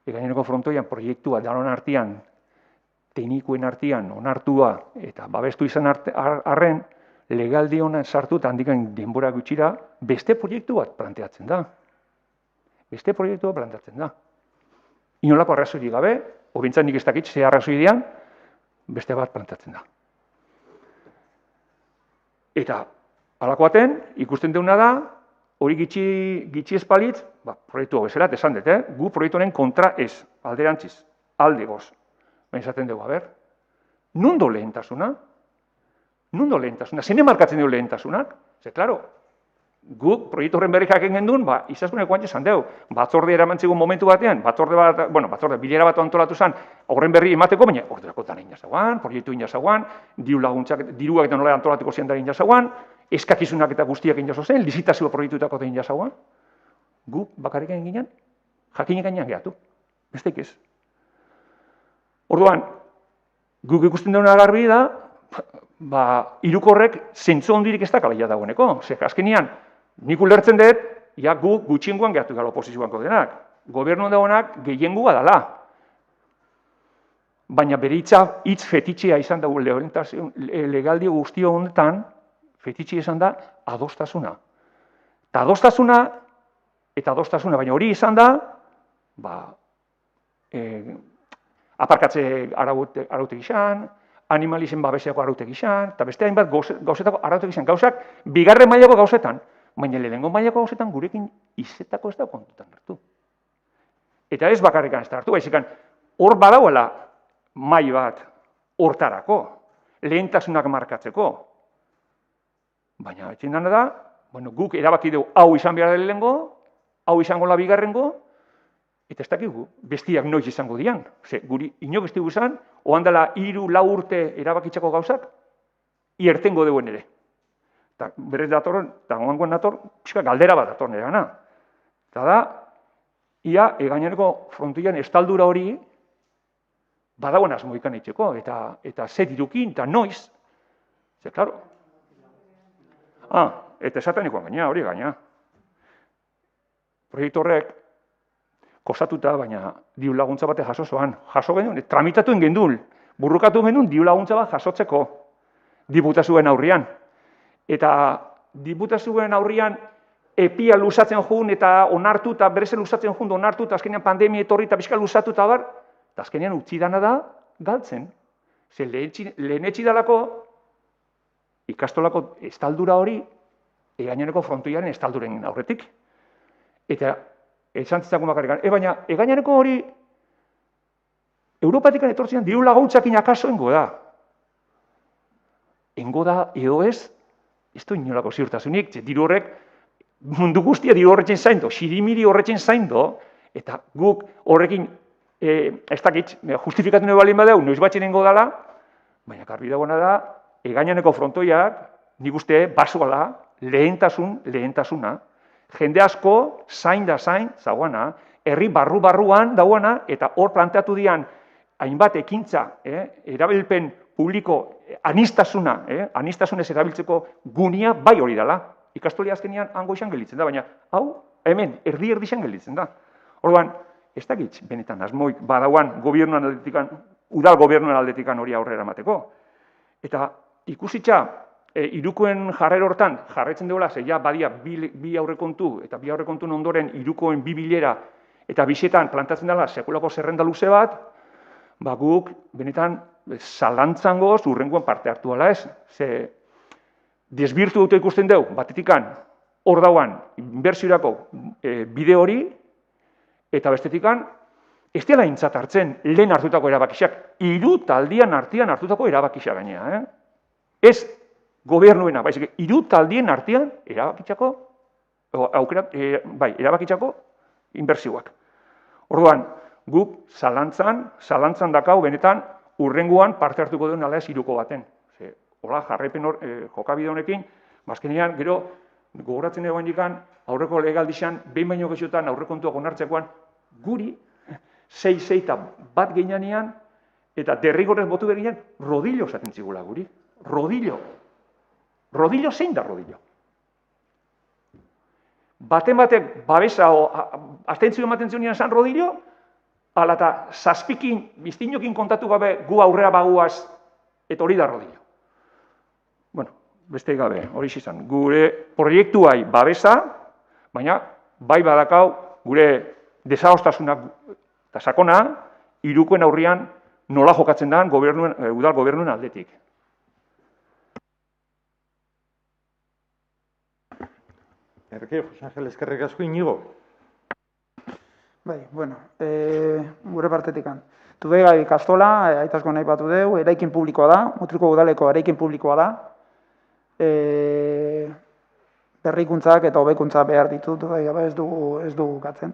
Egainerako frontoian proiektua danon artean, teknikoen artean onartua eta babestu izan arren, legaldi honan sartu eta handikan denbora gutxira, beste proiektu bat planteatzen da. Inolako arrazoirik gabe, obintzat nik ez dakit, ze arrazoi dian, beste bat planteatzen da. Eta, halako baten, ikusten deuna da, hori gitxi espalitz, proiektu hau bezala, esan dut, gu proiektu honen kontra ez, alderantziz, alde goz. Baina esaten dugu, nundo lehentasuna? Zene markatzen dugu lehentasunak? Ze, klaro, guk proiektu horren berri jaken gendun, izazkuneko antxe esan dugu, batzorde eramantzigun momentu batean, batzorde bilera bat antolatu zen, horren berri emateko, baina orderako dara inazagoan, proiektu inazagoan, diruak eta nola antolatuko zian dara inazagoan, eskakizunak eta guztiak inazo zen, lizitazio proiektutako da inazagoan, guk bakarrik egin ginen, jakinek gainean gehatu, besteik ez. Orduan, guk ikusten duguna garbi da, hirukorrek zentzu hondirik ez dakala dagoeneko. Zer, azkenean, nik ulertzen dut, guk gutxiengoan gehatu gala oposizioanko denak. Gobernuan dagoenak gehiengua dala. Baina bere hitz fetitxea izan da legaldi guztio honetan, fetitxea izan da adostasuna. Eta adostasuna, baina hori izan da, aparkatze arautegi izan, animalizen babeseako arautegi izan, eta beste hainbat gauzetako arautegi izan. Gauzak, bigarren mailako gauzetan, baina lehenengo mailako gauzetan gurekin izetako ez da kontutan hartu. Eta ez bakarrikan ez da hartu, baizikan hor badauela mail bat hortarako, lehentasunak markatzeko. Baina etxen dana da, guk erabaki dugu hau izan behar da lehenengo, hau izango la bigarrengo, eta ez dakigu, bestiak noiz izango dian. Guri inok ez dugu izan, oan dela 3-4 urte erabakitzako gauzak, iertengo duen ere. Eta berrez datorren, eta oangoen dator, galdera bat dator nire gana. Eta da, ia Egainerako frontoian estaldura hori, badagoen asmoikan eitzeko, eta ze dirukin, eta noiz. Ze, klaro. Eta esatanikoan gaina, hori gaina. Proiektu horrek, kostatuta, baina diru laguntza bate jaso zoan. Jaso genuen, tramitatu gendun, burrukatu gendun diru laguntza bat jasotzeko diputazioen aurrian. Eta diputazioen aurrian epia luzatzen jun eta onartu, eta bereze luzatzen jun, onartu, eta azkenean pandemia etorri eta bizka luzatu eta bar, eta azkenean utzi dana da galtzen. Ze lehen etxidalako ikastolako estaldura hori Egainerako frontoiaren estalduren aurretik. Eta esan zitzakun bakarrikan. Baina Egainerako hori Europatikan etortzean diru laguntzakin akaso engo da. Engo da edo ez du inolako ziurtasunik. Diru horrek mundu guztia diru horretzen zaindo, xirimiri horretzen zaindo, eta guk horrekin ez dakit, justifikatu nahi balin badeu, noiz batxen engo dala, baina garbi dagoena da, Egainerako frontoiak, nik uste, basoala, lehentasuna, jende asko, zain zagoana, herri barruan dagoana, eta hor planteatu dian, hainbat ekintza, erabilpen publiko, anistasunez erabiltzeko gunia bai hori dela. Ikastolia azkenean hango izan gelditzen da, baina hau, hemen, erdi izan gelditzen da. Orduan, ez dakit, benetan, asmoik badauan udal gobernuan aldetikan hori aurrera emateko. Eta ikusitza, hirukoen jarrera hortan, jarraitzen duela, ze ja badia bi aurrekontu, eta bi aurrekontun ondoren hirukoen 2 bilera, eta bisetan plantatzen dela sekulako zerrenda luze bat, guk, benetan, zalantzangoz urrengoan parte hartu ala ez. Ze, desbirtu dute ikusten dugu, batetikan, hor dauan, inbertsiorako bide hori, eta bestetikan, ez dela intzat hartzen lehen hartutako erabakixak, 3 taldian artean hartutako erabakixak gainea. Ez gobernuena, baizik, 3 taldien artean erabakitzako inbertsioak. Orduan, guk zalantzan dakau benetan urrengoan parte hartuko duen ala ez 3ko baten. Hola, jarraipen jokabide honekin, azkenean, gero, gogoratzen egoen dikan, aurreko legaldixan, behin baino gehiotan aurrekontuak onartzekoan, guri, 6 eta bat gehianean, eta derrigorrez botu beginean, rodillo esaten zigula guri. Rodillo. Rodillo zein da rodillo? batek babesa abstentzio ematen zionean San Rodillo, ala eta zazpikin, biztinokin kontatu gabe gu aurrera baguaz, eta hori da Rodillo. Bueno, beste gabe, hori izan. Gure proiektuai babesa, baina bai badakau gure desadostasunak eta sakona, hirukoen aurrian nola jokatzen da udal gobernuen aldetik. Jose Angel, eskerrik asko. Inigo. Bai, bueno, gure partetikan. Tudega ikastola, aitasko nahi batu deu, eraikin publikoa da, Mutriko udaleko eraikin publikoa da. Berrikuntzak eta hobekuntza behar ditu, ez dugu gatzen.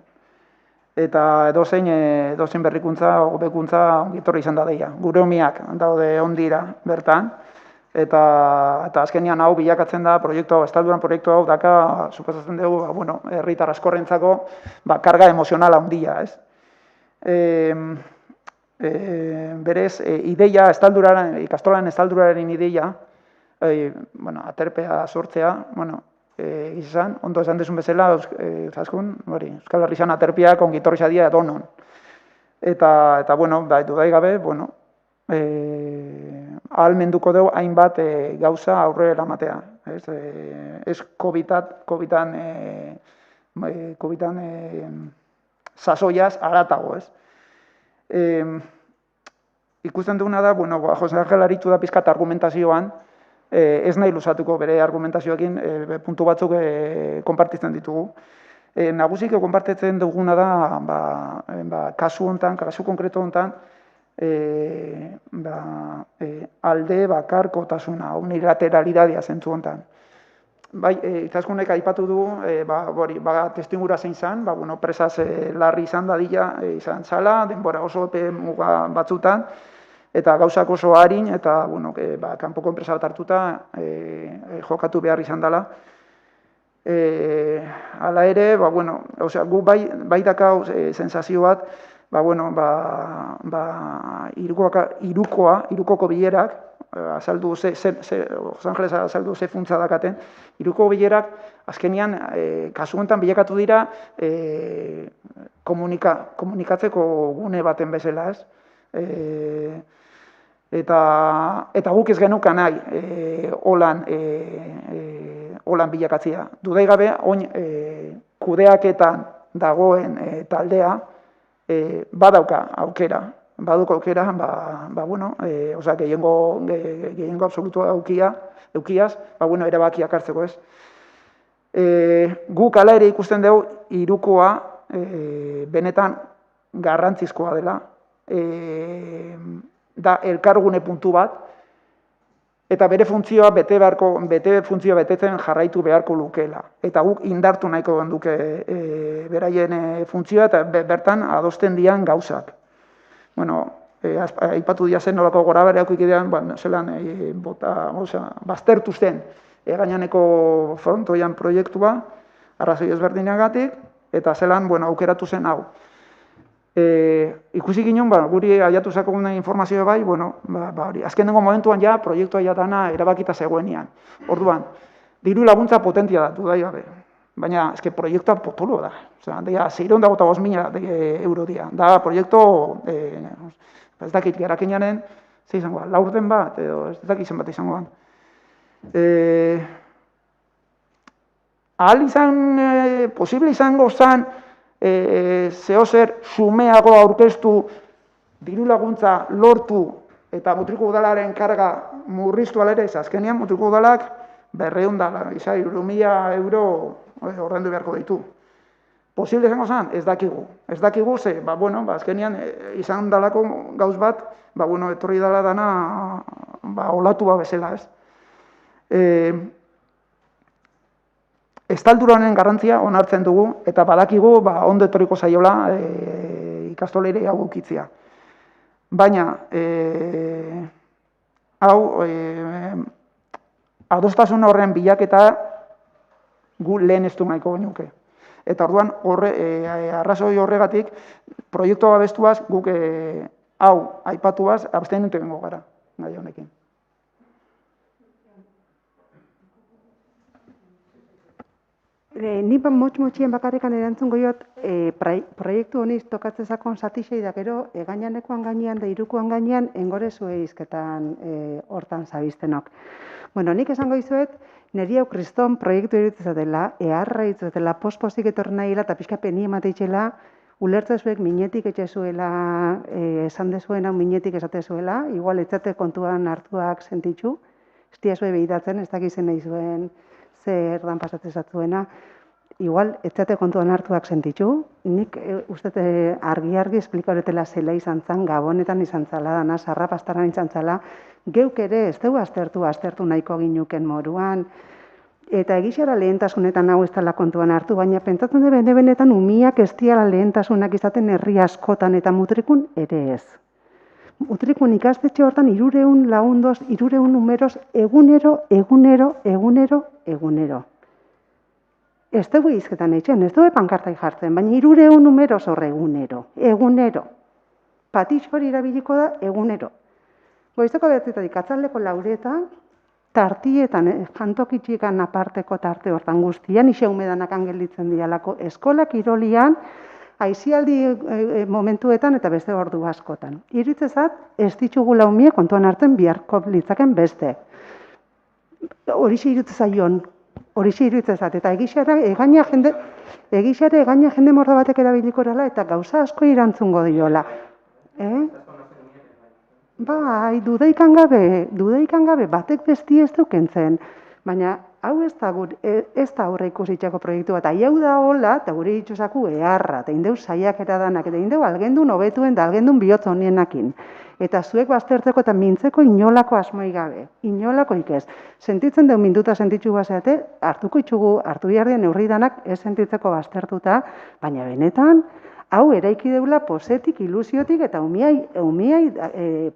Eta edozein berrikuntza, hobekuntza ongitorri izan da deia. Gure homiak daude ondira bertan, eta azkenian hau bilakatzen da proiektu hau, estalduran proiektu hau daka, suposatzen dugu, herritar askorrentzako, karga emozionala handia, ez? Berez, ideia, ikastolaren estalduraren ideia, aterpea sortzea, izan, ondo esan dezun bezala, Euskal Herri izan aterpiak ongitorri zadia edonon. Eta, dudai gabe, ahalmenduko dugu hainbat gauza aurrera eramatea. Ez COVID-an sasoiaz haratago, ez? Ikusten duguna da, Jose Angel aritu da pizkat argumentazioan, ez nahi luzatuko bere argumentazioekin puntu batzuk konpartitzen ditugu. Nagusik konpartitzen duguna da, kasu konkreto honetan, alde bakarkotasuna, unilateralitatea zentzu honetan. Bai, Itzaskunek aipatu du, testingura zein zan, presaz larri izan dadila izan zala, denbora oso epe muga batzutan, eta gauzak oso harin, eta kanpoko enpresa bat hartuta jokatu behar izan dela. Hala ere, gu bai dakau sensazio bat, irukoko bilerak, azaldu Los Angeles azaldu ze funtza dakaten, iruko bilerak azkenian kasu honetan bilakatu dira komunikatzeko gune baten bezala, ez? Eta guk ez genuka nahi holan bilakatzea. Dudai gabe, oin kudeaketan dagoen taldea badauka aukera. Baduko aukera, gehiengo absolutua eukiaz, erabakiak hartzeko, ez. Guk ala ere ikusten dugu hirukoa benetan garrantzizkoa dela, da elkargune puntu bat, eta bere funtzioa betetzen jarraitu beharko lukeela. Eta guk indartu nahiko duke beraien funtzioa, eta bertan adosten dian gauzak. Aipatu dia zen nolako gora bereako ikidean, zelan baztertu zen gainaneko frontoian proiektua, arrazoi ezberdinagatik, eta zelan aukeratu zen hau. Ikusi ginen, guri aiatu zakogun informazioa bai, azkenengo momentuan ja, proiektua ja dana erabakita zegoenian. Orduan, diru laguntza potentia da, dudai gabe. Baina, proiektua potolo da. Osea, 655.000 euro dira. Da, proiektu, ez dakit, gerakinaren, ze izango da, laurden bat, edo ez dakit zen bat izango da. Ahal izan, posible izango zan, zehozer sumeago aurkeztu, diru laguntza lortu, eta Mutriko udalaren karga murriztu alere, azkenean Mutriko udalak 200.000 euro ordaindu beharko ditu. Posible izango zen? Ez dakigu. Ez dakigu, ze, azkenean izan dalako gauz bat, etorri dala dana, olatu bezala, ez. Estaldura honen garrantzia onartzen dugu, eta badakigu ondo etorriko zaiola ikastoleire hau ukitzia. Baina, adostasun horren bilaketa gu lehen ez du nahiko genuke. Eta orduan, arrazoi horregatik, proiektua babestuaz, guk hau aipatuaz, abstenitu egingo gara, gai honekin. Ni motxien bakarrikan erantzungo jot, proiektu honi tokatzezakon satixei da gero, gainenekoan gainean da irukoan gainean, engore zue izketan hortan zabiztenok. Bueno, nik esango izuet, niri hau kriston proiektu irutzatela, eharra irutzatela, pospozik etorri nahi eta pixka peni emateitxela, ulertze zuek minetik etxezuela, esan dezuena minetik esate zuela, igual etzate kontuan hartuak sentitxu, ez diazue behiratzen, ez dakizen nahi zuen, zer dan pasatzezatzuena, igual, etzate kontuan hartuak sentitxu, nik uste argi esplikaretela zela izan zan, Gabonetan izan zala, dana, Sarrapastaran izan zala, geuk ere ez dugu aztertu nahiko ginuken moruan, eta egixara lehentasunetan hau ez dela kontuan hartu, baina pentsatzen dut benetan umiak ez diala lehentasunak izaten herri askotan eta mutrikun ere ez. Mutrikun ikastetxe hortan 300 lagundoz, 300 numeros egunero. Ez dugu izketan etxen, ez dugu pankartai jartzen, baina 300 numeros horre egunero. Patix hori erabiliko da egunero. Goizeko behatzitatik atzaldeko lauretan, tartietan, jantokitxikan aparteko tarte hortan guztian, ise humedanak angelitzen dialako eskola kirolian, aizialdi momentuetan eta beste ordu askotan. Iritzezat, ez ditugula umie kontuan hartzen biharko litzaken beste. Horixe iritzezat, eta egixara egaina jende morda batek erabilikorala eta gauza asko irantzungo diola. Bai, dudaikan gabe, batek besti ez dukentzen, baina hau ez da aurre ikusitzeko proiektu bat, hau da hola, eta gure itxosaku eharra, eta indeu saiakera danak, eta indeu algendun hobetuen da algendun bihotz honienakin. Eta zuek baztertzeko eta mintzeko inolako asmoi gabe, inolakoik ez. Sentitzen deu minduta sentitzu bazeate, hartu behar neurri danak ez sentitzeko baztertuta, baina benetan, hau eraiki deula posetik, ilusiotik eta umiai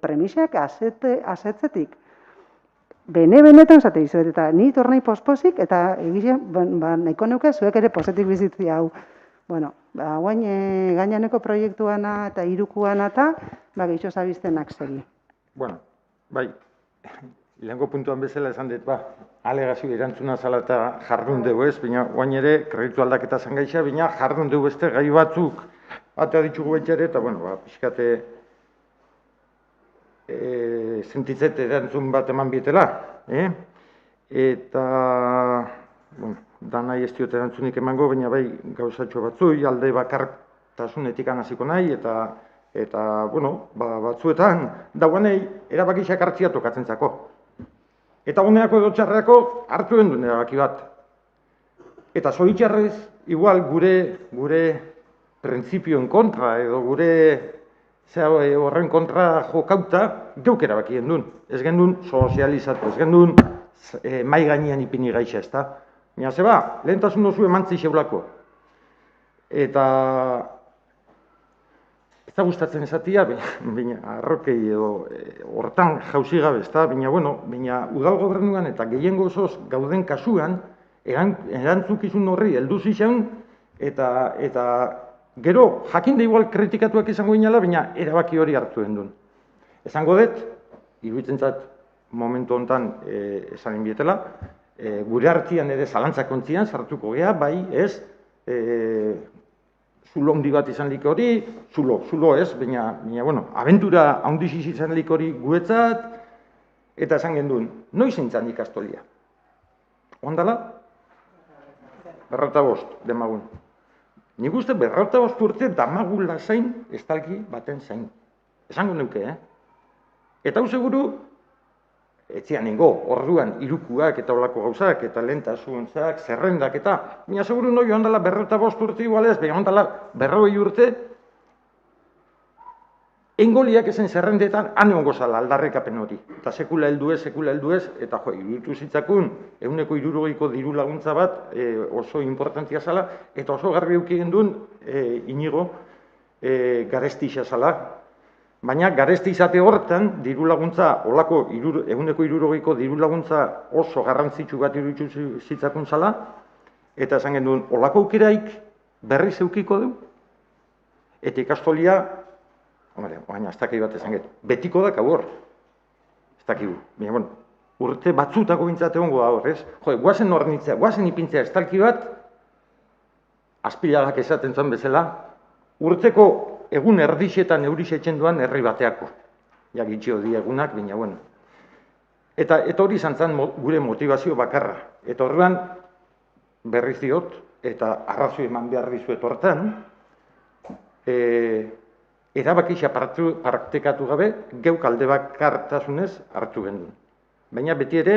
premisak asetzetik. Benetan zate izuet, eta ni tornei pospozik, eta egizien, nahiko neuke zuek ere posetik bizitzi hau. Bueno, guain gainaneko proiektuana eta irukuana eta gehitxo zabiztenak segi. Bueno, bai, lehenko puntuan bezala esan dut, alegazio erantzuna zala eta jardun dugu ez, baina guain ere kreditu aldaketa zangaixa, baina jardun dugu beste gai batzuk batea ditugu betxere, eta bueno, pixkate sentitzet erantzun bat eman bietela, eta, bueno, da nahi ez diot erantzunik emango, baina bai gauzatxo batzui, alde bakartasunetik hasiko nahi, eta, bueno, batzuetan, dauanei erabakixak hartzia tokatzen zako. Eta honeako edo txarreako hartu duen erabaki bat. Eta zoritxarrez, igual gure printzipioen kontra, edo gure horren kontra jokauta, geuk erabakien duen. Ez gendun sozializatu, ez gendun mai gainean ipini gaixa, ez da? Baina zeba, lehentasun dozu emantzi seulako. Eta ez da gustatzen esatia, baina arrokei edo hortan jauzi gabe, ez da? Baina, bueno, udal gobernuan eta gehiengo osoz gauden kasuan, erantzukizun horri heldu zizan, eta gero, jakin da igual kritikatuak izango inala, baina erabaki hori hartu den duen. Esango dut, iruditzen zat momentu honetan esan inbietela, gure artean ere zalantzak kontzian sartuko gea, bai, ez, zulo handi bat izan lik hori, zulo ez, baina, bueno, abentura handiz izan lik hori guetzat, eta esan genduen, noiz zintzen ikastolia? Ondala? 45 demagun. Nik uste 45 urte damagula zain, estalki baten zain. Esango neuke, Eta hau seguru, etzian ningo, orduan, irukuak eta olako gauzak, eta lehentasuntzak, zerrendak eta, baina seguru noi ondala 45 urte igualez, baina ondala 40 urte, engoliak ezen zerrendetan, egongo zala aldarrekapen hori. Eta sekula heldu ez, eta iruditu zitzakun, 160ko diru laguntza bat oso importantia zala, eta oso garbi eukien duen Inigo garestixa zala. Baina garesti izate horretan, diru laguntza, olako 160ko diru laguntza oso garrantzitsu bat iruditu zitzakun zala, eta esan genduen, olako aukeraik berriz eukiko du, eta ikastolia, baina ez dakit bat esan getu, betiko da hor, ez dakigu, baina, bueno, urte batzutako bintzat egongo da hor, ez? Guazen hornitzea, guazen ipintzea estalki bat, Azpilagak esaten zuen bezala, urteko egun erdixetan eurisetzen duan herri bateako. Ja, gitxio di egunak, baina, bueno. Eta hori izan zen gure motivazio bakarra. Eta horrean, berriz diot, eta arrazoi eman behar dizuet hortan, erabakixa praktikatu gabe, geuk alde bakartasunez hartu gendun. Baina beti ere,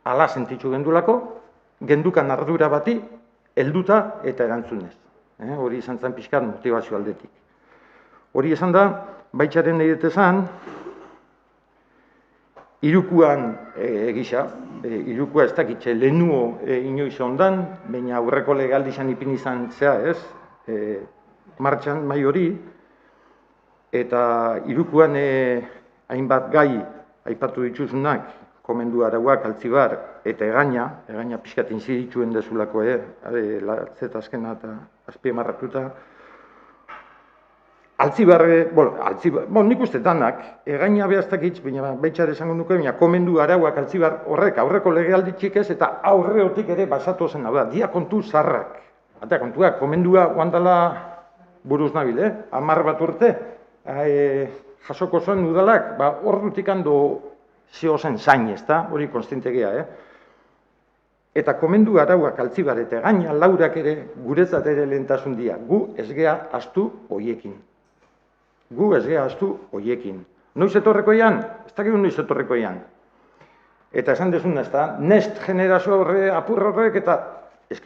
ala sentitzu gendulako, gendukan ardura bati, helduta eta erantzunez. Hori izan zen pixkat motivazio aldetik. Hori esan da, baitxaren egitezan, irukuan egisa, irukua ez dakitxe lehenuo inoiz ondan, baina aurreko legaldizan ipin izan zea ez, martxan mai hori, eta irukuan hainbat gai aipatu dituzunak, komendu arauak, altzibar, eta egaina pixkat inzidituen dezulako, latzeta azkena eta azpiemarratuta. Altzibarre, nik uste danak, egaina behaztakitz, baina baitxar esango nuke, baina komendu arauak altzibar horrek aurreko legealditxik ez, eta aurreotik ere basatu zen, hau da, dia kontu zarrak. Eta kontua, komendua oandala buruz nabil, 10 bat urte, jasoko zuen udalak, hor dutik hando zeo zen zain, ez da, hori konstientegea, Eta komendu arauak altzibar eta egaina laurak ere guretzat ere lehentasun dia. Gu ez gea astu hoiekin. Noiz etorreko ean? Ez dakigu noiz etorreko ean. Eta esan dezuna, ez da, nest generazio horre, apur horrek, eta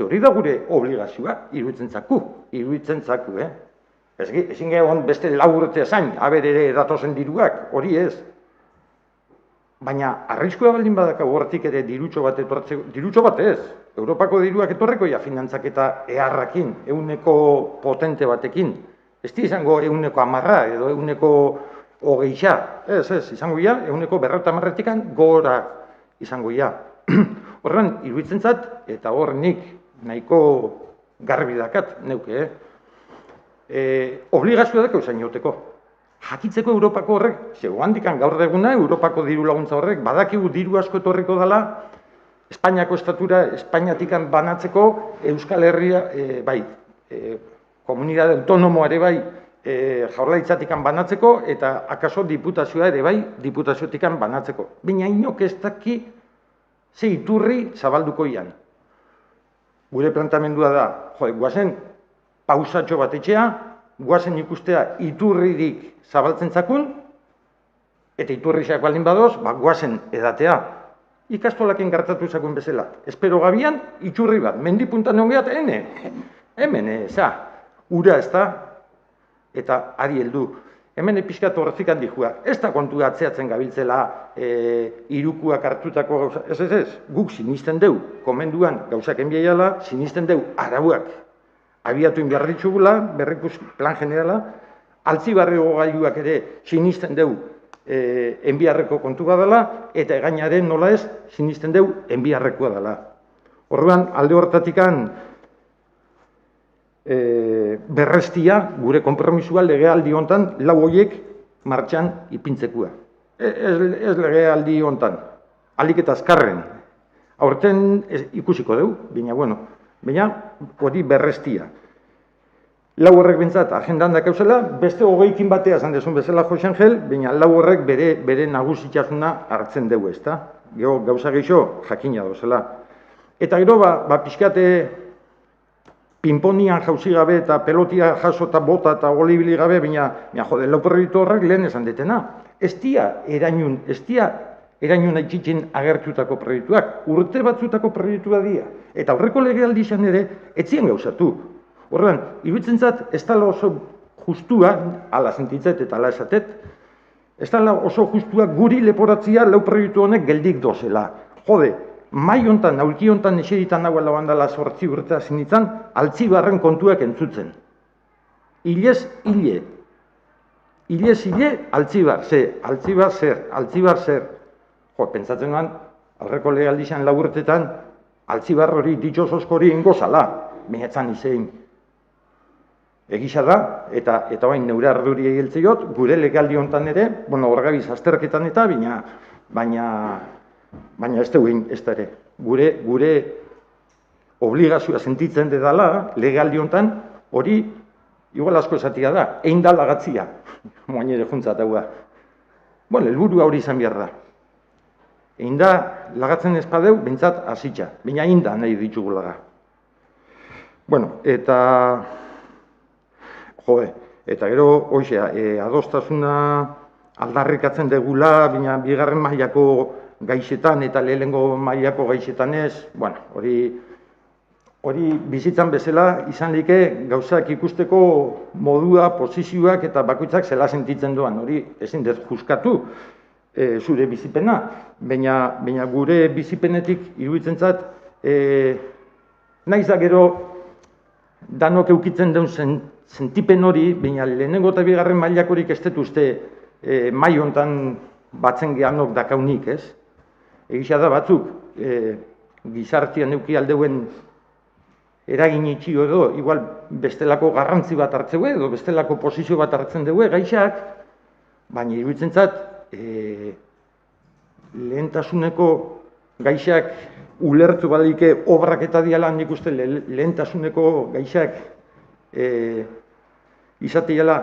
hori da gure obligazioa, iruditzen zaku, Ezin gehiagoan beste 4 urte zain, haber ere datozen diruak, hori ez. Baina, arriskua baldin badakago hortik ere dirutxo bat etortzeko, dirutxo bat ez, Europako diruak etorreko finantzak eta eharrakin, euneko potente batekin. Ez di izango euneko 10 edo euneko 20, ez, izango ia, euneko 50 gora izango ia. Horren, iruditzen zat, eta hor nik nahiko garbi dakat, neuke, obligazioa dako zain joteko. Jakitzeko Europako horrek, zego handikan gaur deguna, Europako diru laguntza horrek, badakigu diru asko etorriko dela, Espainiako estatura, Espainiatikan banatzeko, Euskal Herria, komunidade autonomoa ere bai, jaurlaritzatikan banatzeko, eta akaso diputazioa ere bai, diputaziotikan banatzeko. Baina inok ez daki, ze iturri zabalduko ian. Gure plantamendua da, guazen pausatxo bat etxea, guazen ikustea iturririk zabaltzen zakun, eta iturriak baldin badoz, guazen edatea. Ikastolakin gertatu zakun bezala. Espero gabian, itxurri bat, mendipuntan ongeat, hemen, ura ez da, eta ari heldu. Hemen pixkat horrezik handi jua. Ez da kontu atzeatzen gabiltzela irukuak hartutako gauza. Ez, guk sinisten deu, komenduan gauzak enbiaiala, sinisten deu arauak abiatu inbiar ditugula, berrikus plan generala, altzibarrego gailuak ere sinisten deu enbiarreko kontu badala, eta egainaren nola ez, sinisten deu enbiarrekoa dela. Orduan, alde hortatikan berrestia, gure konpromisua legealdi hontan, lau horiek martxan ipintzekua. Ez legealdi hontan, alik eta azkarren. Aurten ikusiko dugu, baina hori berrestia. Lau horrek bintzat agendan dakauzela, beste 20 batea esan dezun bezala Jose Angel, baina lau horrek bere nagusitxasuna hartzen dugu, ez da? Gauza gehiago jakina dozela. Eta gero, pixkate pinponian jauzi gabe eta pelotia jaso eta bota eta golibili gabe, baina lau proiektu horrek lehen esan detena. Ez dia erainun aitzitzen agertutako proiektuak, urte batzutako proiektua dira. Eta aurreko legealdi izan ere, etzien gauzatu. Horren, iruditzen zat, ez dala oso justua, ala sentitzet eta ala esatet, ez dala oso justua guri leporatzia lau proiektu honek geldik dozela. Jode, mai hontan, aurki hontan eseritan nagoela bandala 8 urtea zinitzen, altzibarren kontuak entzutzen. Ilez, altzibar zer. Jo, pentsatzen nuen, aurreko legaldizan lau urtetan, altzibar hori ditxosozko hori ingozala, minetzan izein. Egisa da, eta bain neure arduri egiltzeiot, gure legaldi hontan ere, horregabiz azterketan eta, baina ez dugu ez da ere. Gure obligazioa sentitzen dedala, legaldi honetan, hori, igual asko esatia da, egin da lagatzia, moain ere juntzat hau da. Bueno, helburua hori izan behar da. Egin da, lagatzen espadeu, bintzat hasitza, baina egin da nahi ditugu laga. Bueno, eta, eta gero, hoxea, adostasuna aldarrikatzen degula, baina bigarren mailako gaixetan eta lehenengo mailako gaixetan ez, bueno, hori bizitzan bezala izan like gauzak ikusteko modua, posizioak eta bakoitzak zela sentitzen doan, hori ezin dut juzkatu zure bizipena, baina gure bizipenetik iruditzen zat, naiz da gero danok eukitzen duen sentipen hori, baina lehenengo eta bigarren mailakorik ez dut uste mai hontan batzen gehanok dakaunik, ez? Egisa da batzuk, gizartian euki aldeuen eragin itxio edo, igual bestelako garrantzi bat hartzeu edo, bestelako posizio bat hartzen dugu gaixak, baina iruditzen zat, lehentasuneko gaixak ulertu badike obrak eta diala, nik uste lehentasuneko gaixak izateiala,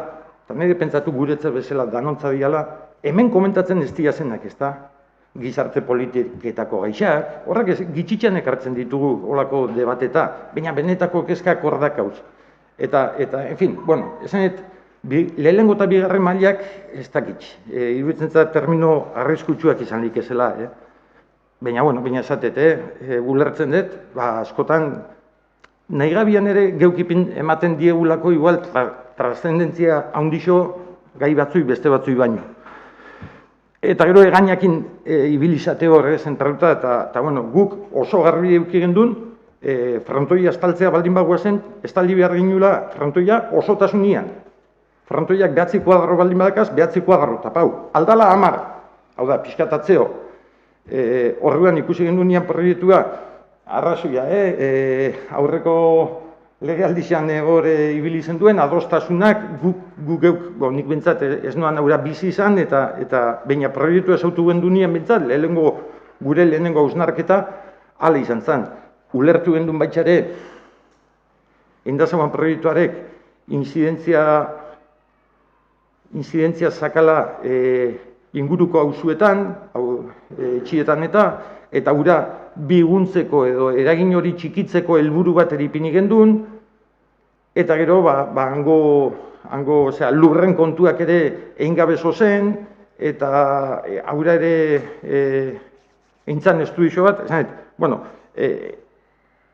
eta nire pentsatu guretzat bezala danontza diala, hemen komentatzen ez diazenak, ez da? Gizarte politiketako gaixak, horrek gitxitxan ekartzen ditugu olako debateta, baina benetako kezkak hor dakauz. Eta, en fin, bueno, esanet, lehenengo eta bigarren mailak ez dakitx. Iruditzen zait termino arriskutsuak izan lik ezela, baina, bueno, baina esatet, ulertzen dut, askotan, nahi gabian ere geukipin ematen diegulako igual trascendentzia handixo gai batzui beste batzui baino. Eta gero egainakin ibilizate hor zentraluta, eta bueno, guk oso garbi eduki gendun, frontoia estaltzea baldin bagoazen, estaldi behar ginula frontoia osotasunean. Frontoiak 9 kuadro baldin badakaz, 9 kuadro, eta pau, aldala 10, hau da, pixkatatzeo. Horrean ikusi gendun nian proiektua, arrazoia, aurreko legealdizan ibili zen duen, adostasunak guk geuk, nik bentsat ez noan aurra bizi izan, eta baina proiektua esautu gendu nien bentsat, gure lehenengo hausnarketa, ala izan zen. Ulertu gendun baitxare, indazaban proiektuarek, inzidentzia sakala inguruko hauzuetan, etxietan eta ura biguntzeko edo eragin hori txikitzeko helburu bat eripini gendun, eta gero, hango lurren kontuak ere egin gabe zozen, eta aurra ere eintzan estudizio bat, bueno,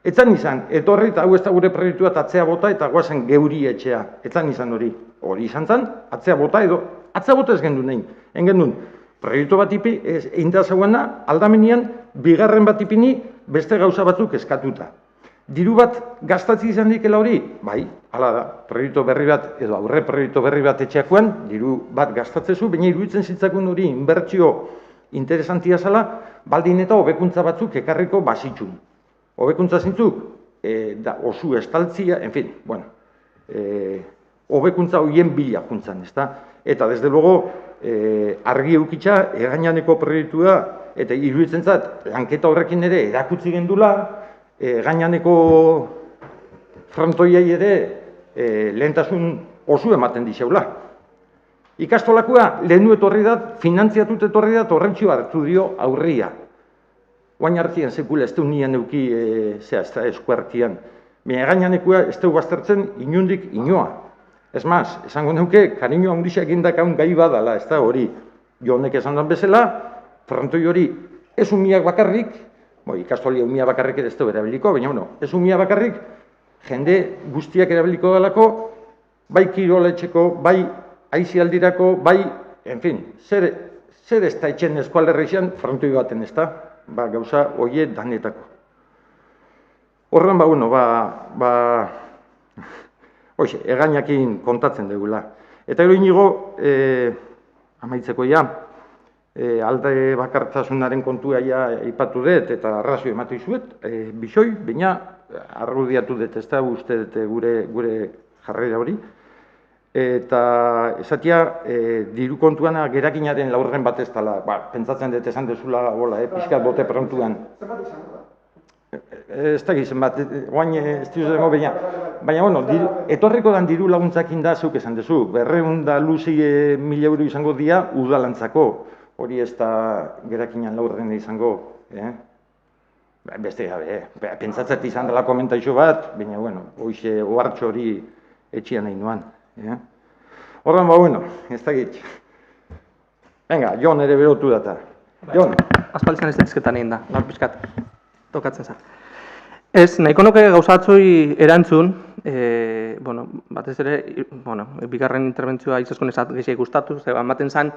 etzan izan, etorri eta hau ez da gure proiektua atzea bota eta guazen geuri etxea, etzan izan hori. Hori izan zen, atzea bota edo, atzea bota ez gendun egin, gendun, proiektu bat ipi, egin da zauena, aldamenean, bigarren bat ipini, beste gauza batzuk eskatuta. Diru bat gastatzi izan dikela hori? Bai, hala da, proiektu berri bat, edo aurre proiektu berri bat etxeakoan, diru bat gastatzezu, baina iruditzen zitzakun hori inbertsio interesantia zala, baldin eta hobekuntza batzuk ekarriko basitxun. Hobekuntza zintzuk, osu estaltzia, en fin, bueno, hobekuntza horien bila juntzan, ez da? Eta, desde luego, argi eukitza, egainaneko proiektua, eta iruditzen zat, lanketa horrekin ere erakutsi gendula, gainaneko frontoiai ere lehentasun oso ematen dixeula. Ikastolakoa lehenu etorri dat, finantziatut etorri dat, horrentxio hartu dio aurria. Oain hartien sekula ez nien euki eskuartian. Baina gainanekoa ez dugu baztertzen inundik inoa. Ez maz, esango neuke, kariño handisak indakaun gai badala, ez da hori. Jonek esan den bezala, frontoi hori ez umiak bakarrik, ikastolia umia bakarrik ere ez dugu erabiliko, baina ez umia bakarrik, jende guztiak erabiliko dalako, bai kiroletxeko, bai aizialdirako, bai, en fin, zer ez da etxen eskualerra izan, frontoi baten ez da, gauza oie danetako. Horren, hoxe, egainakin kontatzen dugula. Eta gero inigo, amaitzeko ja, alde bakartasunaren kontua ja ipatu dut eta arrazio ematu izuet, bisoi, baina arrudiatu dut, ez da uste dut gure jarrera hori. Eta esatia, diru kontuan gerakinaren laurren bat ez dela, pentsatzen dut esan dezula, pixkat bote prontuan. ez da gizien bat, guain ez dira baina, bueno, etorriko dan diru laguntzak indazuk esan duzu, 200.000 euro izango dira udalantzako, hori ez da gerakinan laurden izango, beste gabe, pentsatzat izan dela komentaixo bat, baina, bueno, hoxe ohartxo hori etxian nahi nuan. Horren, bueno, ez da gitz. Venga, Jon ere berotu data. Jon. Aspaldian ez dizketan egin da, gaur pixkat, tokatzen za. Ez, nahiko nuke gauza batzui erantzun, batez ere, bigarren interbentzioa izaskun ezat gehiago gustatu, ematen zen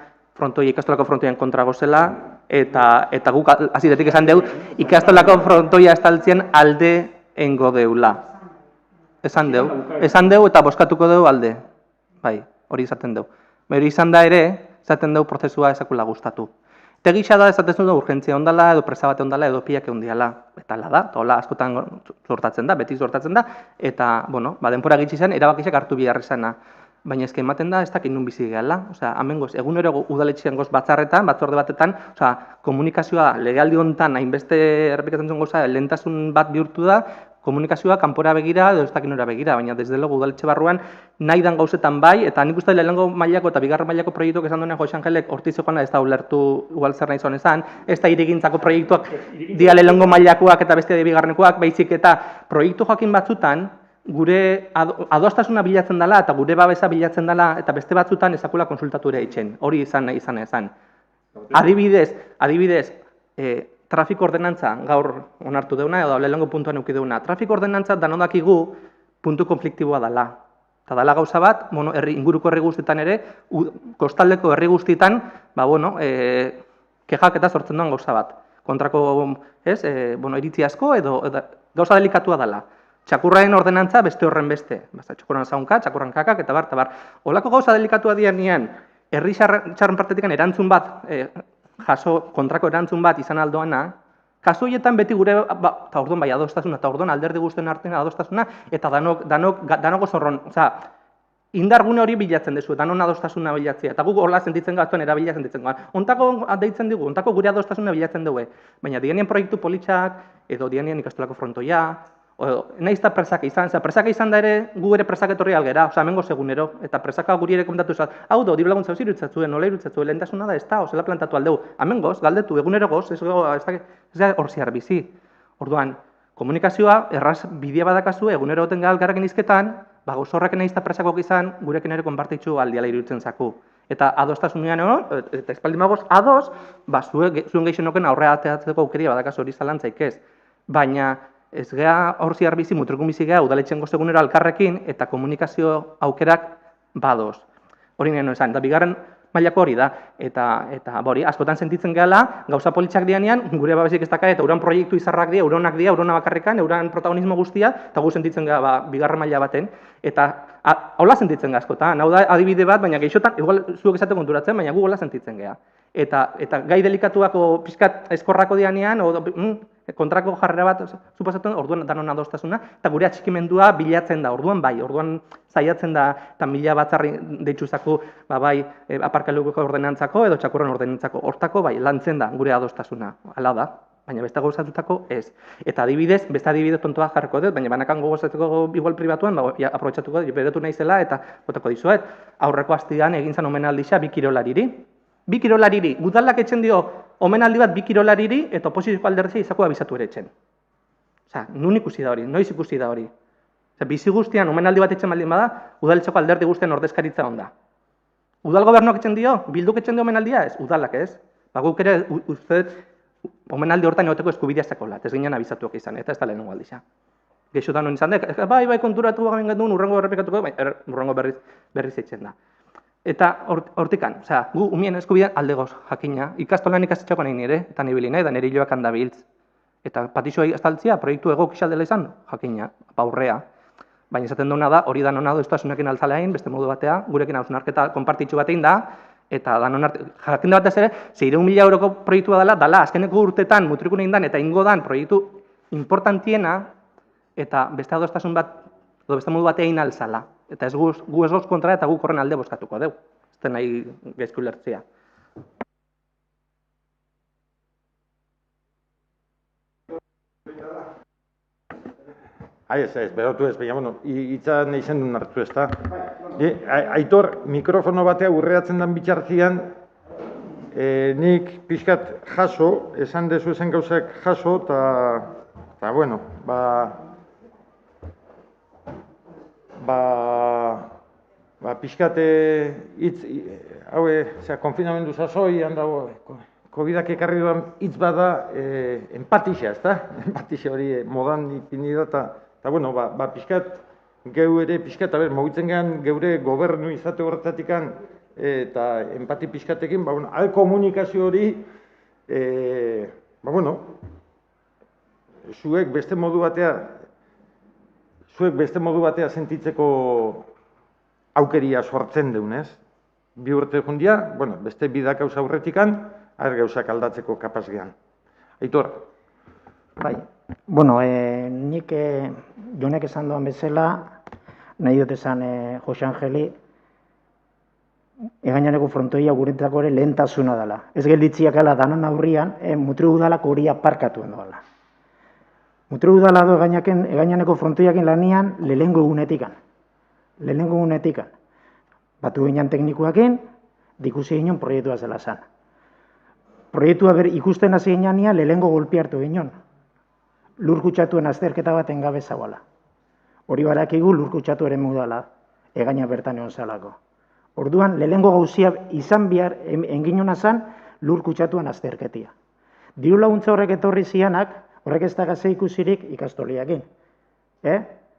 ikastolako frontoian kontra gozela, eta guk aziretik esan deu, ikastolako frontoia estaltzien alde engo deula. Esan deu eta boskatuko deu alde. Bai, hori izaten deu. Hori izan da ere, izaten deu prozesua ezakula gustatu. Eta gisa da, esaten du urgentzia ondala, edo presa bate ondala, edo piak eundiala. Eta ala da, eta hola askotan zortatzen da, beti zortatzen da, eta, denpora gitsi zen, erabakizak hartu bihar izana. Baina ezke ematen da, ez dakit nun bizi gehala. Osea, hemen goz, egunero udaletxean goz batzarretan, batzorde batetan, komunikazioa legealdi honetan, hainbeste errepikatzen zuen goza, lehentasun bat bihurtu da, komunikazioa kanpora begira edo ez dakit nora begira, baina desde logo udaletxe barruan nahi dan gauzetan bai, eta nik uste lehenengo mailako eta bigarren mailako proiektuak esan duenean Jose Angelek hortizokoan ez da ulertu igual zer nahi zuen esan, ez da hirigintzako proiektuak dia lehenengo mailakoak eta beste bigarrenekoak, baizik eta proiektu jakin batzutan gure adostasuna bilatzen dela eta gure babesa bilatzen dela eta beste batzutan ezakula konsultatu ere eitzen, hori izan nahi izan. Adibidez, trafiko ordenantza gaur onartu deuna, edo lehenengo puntuan euki deuna. Trafiko ordenantza danodakigu puntu konfliktiboa dela. Eta dela gauza bat, inguruko herri guztietan ere, kostaldeko herri guztietan, kexak eta sortzen duen gauza bat. Kontrako, iritzi asko edo gauza delikatua dela. Txakurraen ordenantza beste horren beste. Txakurran zaunka, txakurran kakak, eta bar. Olako gauza delikatua dianean, herri txarren partetikan erantzun bat, kontrako erantzun bat izan aldoana, kasu horietan beti gure, eta orduan bai adostasuna, eta orduan alderdi guztien artean adostasuna, eta danok zorron, indargune hori bilatzen dezu, danon adostasuna bilatzea, eta guk horla sentitzen gaztuan erabila sentitzen gaztuan. Ontako deitzen digu, ontako gure adostasuna bilatzen dugu, baina dianien proiektu politxak, edo dianien ikastolako frontoia, nahiz eta presaka izan da ere, gu ere presaka etorri algera, hemengo segunero, eta presaka guri ere kontatu izan, hau da, diru laguntza hori irutzatzuen, nola irutzatzuen, lehentasuna da, ez da, ozela plantatu aldeu, hemengoz, galdetu, egunero goz, ez da hor ziar bizi. Orduan, komunikazioa, erraz bidea badakazu, egunero goten galgarraken izketan, gozorrak nahiz eta presakok izan, gurekin ere konpartitzu aldiala iruditzen zaku. Eta adostasunean eta espaldi magoz, ados, zuen geixenoken aurrea ateatzeko aukeria badakazu hori zalantzaik ez. Baina, ez geha hor ziar bizi, mutrukun bizi geha, udaletxen gozegunero alkarrekin, eta komunikazio aukerak badoz. Hori nien esan, eta bigarren mailako hori da. Eta hori, askotan sentitzen gehala, gauza politxak dianean, gure babesik ez daka, eta euran proiektu izarrak dira, euronak dira, eurona bakarrikan, euran protagonismo guztia, eta gu sentitzen geha bigarren maila baten. Eta hola sentitzen geha askotan, hau da adibide bat, baina gehixotan, igual zuek esate konturatzen, baina gu hola sentitzen geha. Eta gai delikatuako pixkat eskorrako dianean, kontrako jarrera bat suposatzen, orduan danon adostasuna, eta gure atxikimendua bilatzen da, orduan bai, orduan zaiatzen da, eta mila batzarri deitxuzako, aparkaluko ordenantzako edo txakurren ordenantzako, hortako bai, lantzen da gure adostasuna, hala da, baina beste gauzatutako ez. Eta adibidez, beste adibidez tontoa jarriko dut, baina banakan gogozatzeko igual pribatuan, aprobetxatuko dut, beretu nahi zela, eta botako dizuet, aurreko astian egin zen omenaldixa bi kirolariri. Bi kirolariri, udalak etzen dio omenaldi bat bi kirolariri eta oposizio alderdia izako abizatu ere etzen. Nun ikusi da hori, noiz ikusi da hori. Bizi guztian omenaldi bat etzen baldin bada, udaletxeko alderdi guztien ordezkaritza onda. Udal gobernuak etzen dio, bilduk etzen dio omenaldia ez, udalak ez. Guk ere uste omenaldi hortan egoteko eskubidea zakola, ez ginen abizatuak izan, eta ez da lehenengo aldiza. Geixotan hon izan dek, bai, konturatu gaben gendun, urrengo errepikatuko, urrengo berriz eitzen da. Eta hortikan, gu umien eskubidean aldegoz jakina, ikastolan ikastetxeako nahi nire, eta nibili nahi, da nire hiloak handabiltz. Eta patixoa azaltzia, proiektu egokixaldela izan, jakina, aurrea. Baina izaten duena da, hori danon ado, ez da asunekin altzaleain, beste modu batea, gurekin hausnarketa konpartitxu batein da, eta jakin da batez ere, 600.000 euroko proiektua dela, azkeneko urtetan mutrikun egin dan, eta ingo dan proiektu importantiena, eta beste adostasun bat, edo beste modu batean altzala. Eta gu ez goz kontra eta gu korren alde bozkatuko deu. Ez da nahi gaizku lertzea. Ez, berotu ez, baina, bueno, hitza nahi zen duen hartu ez da. Aitor, mikrofono batea urreatzen den bitxartzian, nik pixkat jaso, esan dezu esan gauzak jaso, eta, bueno, pixkat hitz, konfinamendu sasoi, handago, COVID-ak ekarri duan hitz bada empatixea, ez da? Empatixea hori modan ipini da, eta, bueno, pixkat, geu ere, pixkat, mugitzen gehan geure gobernu izate horretatikan, eta empati pixkatekin, komunikazio hori, zuek beste modu batea sentitzeko aukeria sortzen deunez. Bi urte jundia, beste bidak gauza aurretikan, gauzak aldatzeko kapaz gehan. Aitor? Bai, nik jonek esan duan bezala, nahi dut esan Jose Angeli, Egainaneko frontoia guretzako ere lehentasuna dela. Ez gelditziak ala danan aurrian, Mutriku udalak hori aparkatuen doala. Mutriku udala do Egainaneko frontoiakin lanian lehengo egunetikan. Batu ginen teknikoakin, dikusi ginen proiektua zela zan. Proiektua ikusten hasi ginean lehengo golpi hartu ginen. Lur kutsatuen azterketa baten gabe zagoala. Hori barakigu lur kutsatu ere mudala, Egaina bertan egon zalako. Orduan, lehengo gauzia izan behar enginuna zan lur kutsatuen azterketia. Diru laguntza horrek etorri zianak, horrek ez da gaze ikusirik ikastoliakin.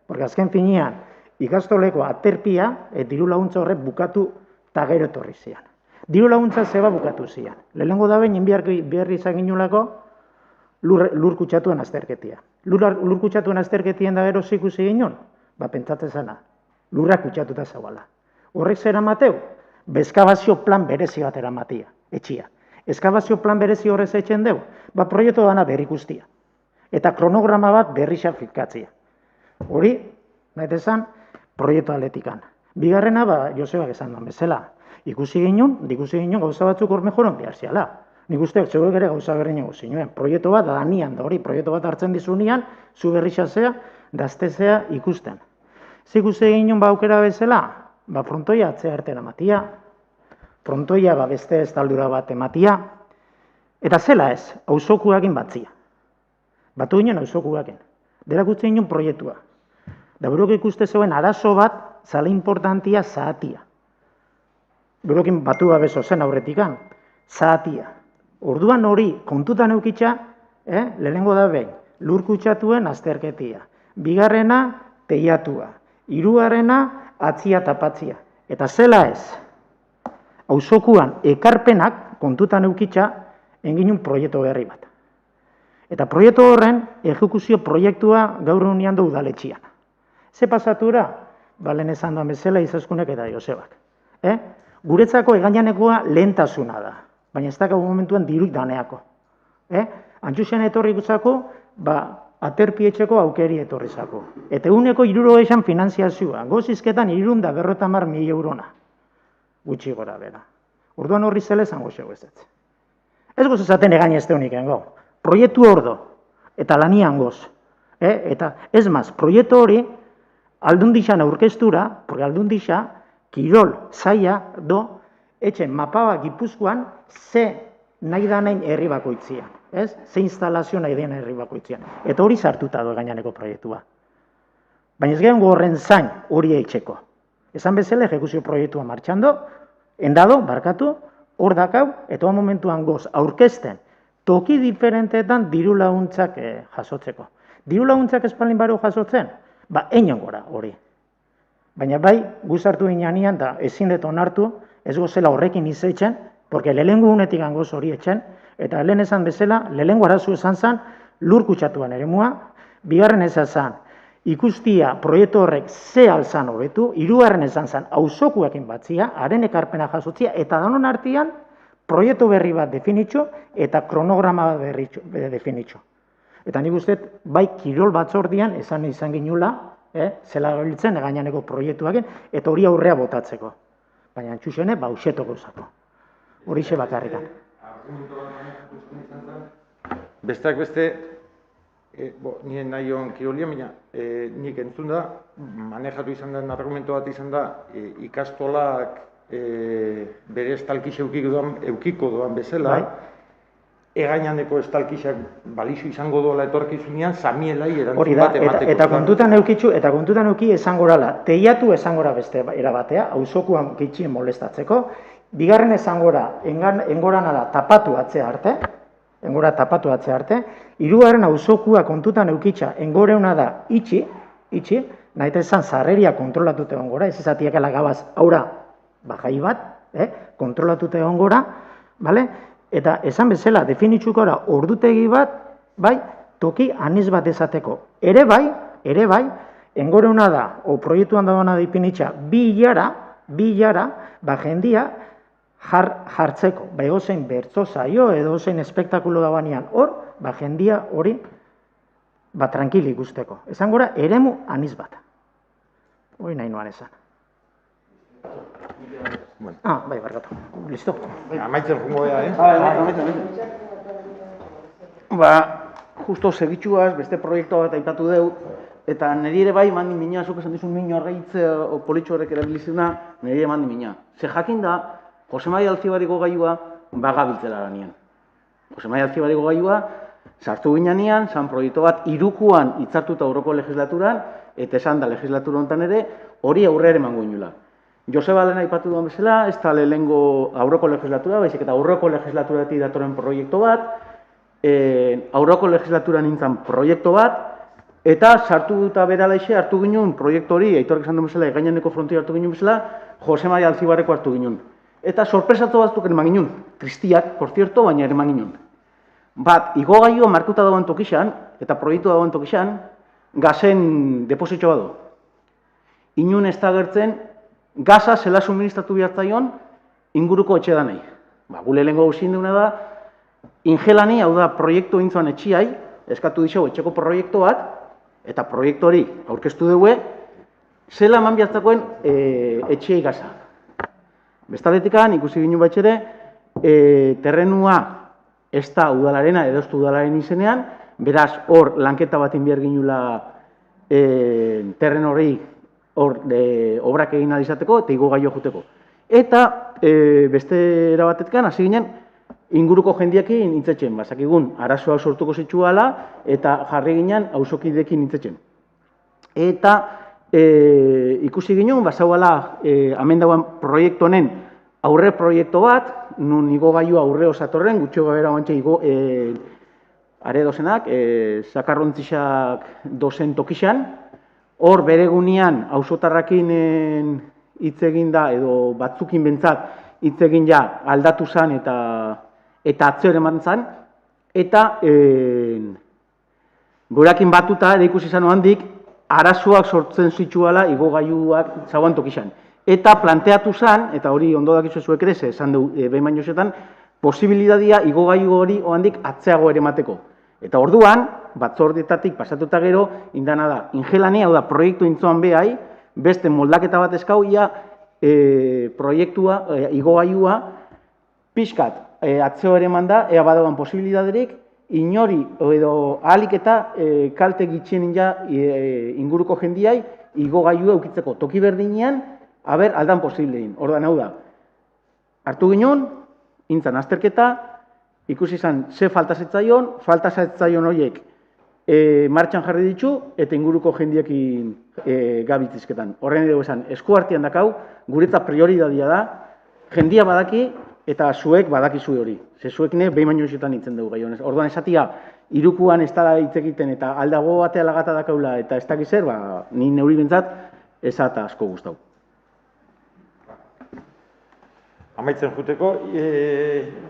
Porque azken finean, ikastoleko aterpia, diru laguntza horrek bukatu eta gero etorri zian. Diru laguntza zeba bukatu zian. Lehengo da behin behar izan ginulako lur kutsatuen azterketia. Lur kutsatuen azterketien da gero ikusi ginen, pentsatzen zena, lurra kutsatuta zagoala. Horrek zer amateu, eskabazio plan berezi bat eramatia, etxia. Eskabazio plan berezi horrez etxen deu, proiektu dana berri guztia. Eta kronograma bat berri xafikatzia. Hori, nahi esan, proiektu atletikan. Bigarrena, Josebak esan duen bezala. Ikusi ginen gauza batzuk hor mejoron behar ziala. Nik usteak zeuek ere gauza berri nego zinuen. Proiektu bat da nian, da hori, proiektu bat hartzen dizunean, zu berri xazea, daztezea ikusten. Ikusi ginen aukera bezala, frontoia atzea arte eramatia, frontoia beste estaldura bat ematia, eta zela ez, auzokuakin batzia. Batu ginen auzokuakin. Derakutze ginen proiektua. Da buruk ikuste zeuen arazo bat, zala importantia zahatia. Burukin batu gabezo zen aurretikan, zahatia. Orduan hori kontutan eukitza, lehenengo da behin, lur kutsatuen azterketia. Bigarrena, teiatua. Hirugarrena, atzia tapatzia. Eta zela ez, auzokuan ekarpenak kontutan eukitza enginun proiektu berri bat. Eta proiektu horren ejekuzio proiektua gaur egunean du udaletxian. Ze pasatura? Lehen esan duan bezala Izaskunek eta Josebak. Guretzako Egainanekoa lehentasuna da, baina ez dakago momentuan diruik daneako. Antxusen etorri gutzako, aterpietxeko aukeri etorri zako. Eta eguneko 60 finanziazioa, gozizketan 350.000 eurona. Gutxi gora bera. Orduan horri zela esango xego ezetz. Ez goz ezaten Egaina ez deunik engo. Proiektu ordo, eta lanian goz. Eta ez maz, proiektu hori aldundixan aurkeztura, porque aldundixa, kirol, zaia, etxen mapaba Gipuzkoan, ze nahi da nahin herri bakoitzian. Ze instalazio nahi dena herri bakoitzian. Eta hori sartuta do Egainaneko proiektua. Baina ez gehan horren zain hori eitxeko. Esan bezala ejekuzio proiektua martxando, endado, barkatu, hor dakau, eta momentuan goz aurkezten, toki diferentetan diru laguntzak jasotzeko. Diru laguntzak espalin baro jasotzen? Einan gora hori. Baina guzartu inanean da ezin dut onartu, ez gozela horrekin izatzen, porque lehengo unetik angoz hori etxen, eta lehen esan bezala, lehengo arazu esan zen, lur kutsatuan ere mua, bigarren esan zen, ikustia proiektu horrek ze alzan hobetu, hirugarren esan zen, auzokuekin batzia, haren ekarpena jasotzia, eta danon artean, proiektu berri bat definitxo, eta kronograma bat definitxo. Eta nik uste, kirol batzordian, esan ginula, zela gabiltzen Egainaneko proiektuaken, eta hori aurrea botatzeko. Baina antxusene, usetoko zako. Horixe bakarrikan. Besteak beste, nire nahi hon kirolia, baina nik entzun da, manejatu izan den argumento bat izan da, ikastolak bere estalkixa eukiko doan bezala, egainaneko estalkixak balizu izango dola etorkizunean, zamielai erantzun bat emateko. Eta kontutan euki esangorala, teiatu esangora beste erabatea, auzokuan gitxien molestatzeko, bigarren esangora, engorana da tapatu atzea arte, hirugarren auzokua kontutan eukitza, engoreuna da itxi, nahi eta esan zarreria kontrolatute ongora, ez ezatiak alagabaz aura bajai bat, kontrolatute ongora, bale? Eta esan bezala, definitzukora ordutegi bat, bai, toki aniz bat ezateko. Ere bai, engoreuna da, o proiektuan dagoena dipinitza, bi hilara, ba jendia jartzeko. Ba egozein bertso zaio, edo zein espektakulo dagoenean hor, ba jendia hori, ba tranquili ikusteko. Esan gora, eremu aniz bat. Hori nahi noan esan. Bai, barkatu. Listo. Amaitzen jungo ea, Ba, justo segitxuaz, beste proiektu bat aipatu deu, eta niri ere bai mandi mina, zuk esan dizun min horreitze o politxo horrek erabilizuna, niri ere mandi mina. Ze jakin da, Jose Maria Alzibariko gailua bagabiltzela lanien. Jose Maria Alzibariko gailua sartu ginean, zan proiektu bat irukuan hitzartuta aurreko legislaturan, eta esan da legislatura honetan ere, hori aurrera emango inula. Joseba Lehen aipatu duan bezala, ez da lehengo aurreko legislatura, baizik eta aurreko legislaturatik datoren proiektu bat, aurreko legislatura nintzen proiektu bat, eta sartu duta beralaixe hartu ginen proiektu hori, Aitorek esan duen bezala, Egainaneko frontia hartu ginen bezala, Jose Maria Alzibarreko hartu ginen. Eta sorpresatu batzuk ere ginen, tristiak, por cierto, baina ere ginen. Bat, igogailua markuta dagoen tokixan, eta proiektu dagoen tokixan, gazen depositxo badu. Inun ez da gertzen, gaza zela suministratu bihartzaion inguruko etxe danei. Gule lehenko gauzin duna da, Ingelani, hau da, proiektu intzuan etxiai, eskatu dixau etxeko proiektu bat, eta proiektu hori aurkeztu dugu, zela eman bihartzakoen etxiai gaza. Bestaletikan, ikusi ginen batxere, terrenua ez da udalarena, edo ez du udalaren izenean, beraz, hor lanketa bat inbiar ginula terren hori obrak egin izateko eta igogailua juteko. Eta beste erabatetkan, hasi ginen, inguruko jendiakin intzetzen, bazakigun, arazoa sortuko zitsuala eta jarri ginen auzokideekin intzetzen. Eta ikusi ginen, bazauala, hemen dagoen proiektu honen aurre proiektu bat, nun igogailua aurre osatorren, gutxo gabera bantxe are dozenak, zakarrontzixak dozen tokixan, hor beregunian auzotarrakin hitz egin da, edo batzukin bentzat hitz egin ja aldatu zen eta atzeo eman zen, eta gurekin batuta ere ikusi izan handik, arazoak sortzen zituala igogailuak zauan tokixan. Eta planteatu zen, eta hori ondo dakizu zuek ere, esan du behin baino zetan, posibilidadia igogailu hori handik atzeago ere mateko. Eta orduan, batzordetatik pasatuta gero, indana da, Ingelani, hau da, proiektu intzoan behai, beste moldaketa bat eskau, ia proiektua, igogailua, pixkat, atzeo ere manda, ea badagoan posibilidaderik, inori, edo ahalik eta kalte gitxien inguruko jendiai, igogailua eukitzeko toki berdinean, haber, aldan posiblein. Orduan, hau da, hartu ginen, intzan azterketa, ikusi izan, ze falta zetzaion horiek martxan jarri ditu, eta inguruko jendiekin gabitzizketan. Horren edo esan, esku artean dakau, guretzat prioridadia da, jendia badaki, eta zuek badakizu hori. Ze zuek behin baino esetan nintzen dugu gai honez. Orduan esatia, irukuan ez da hitz egiten, eta aldago batea lagata dakaula, eta ez dakizer, ni neuri bentzat, ez eta asko guztau. Amaitzen juteko,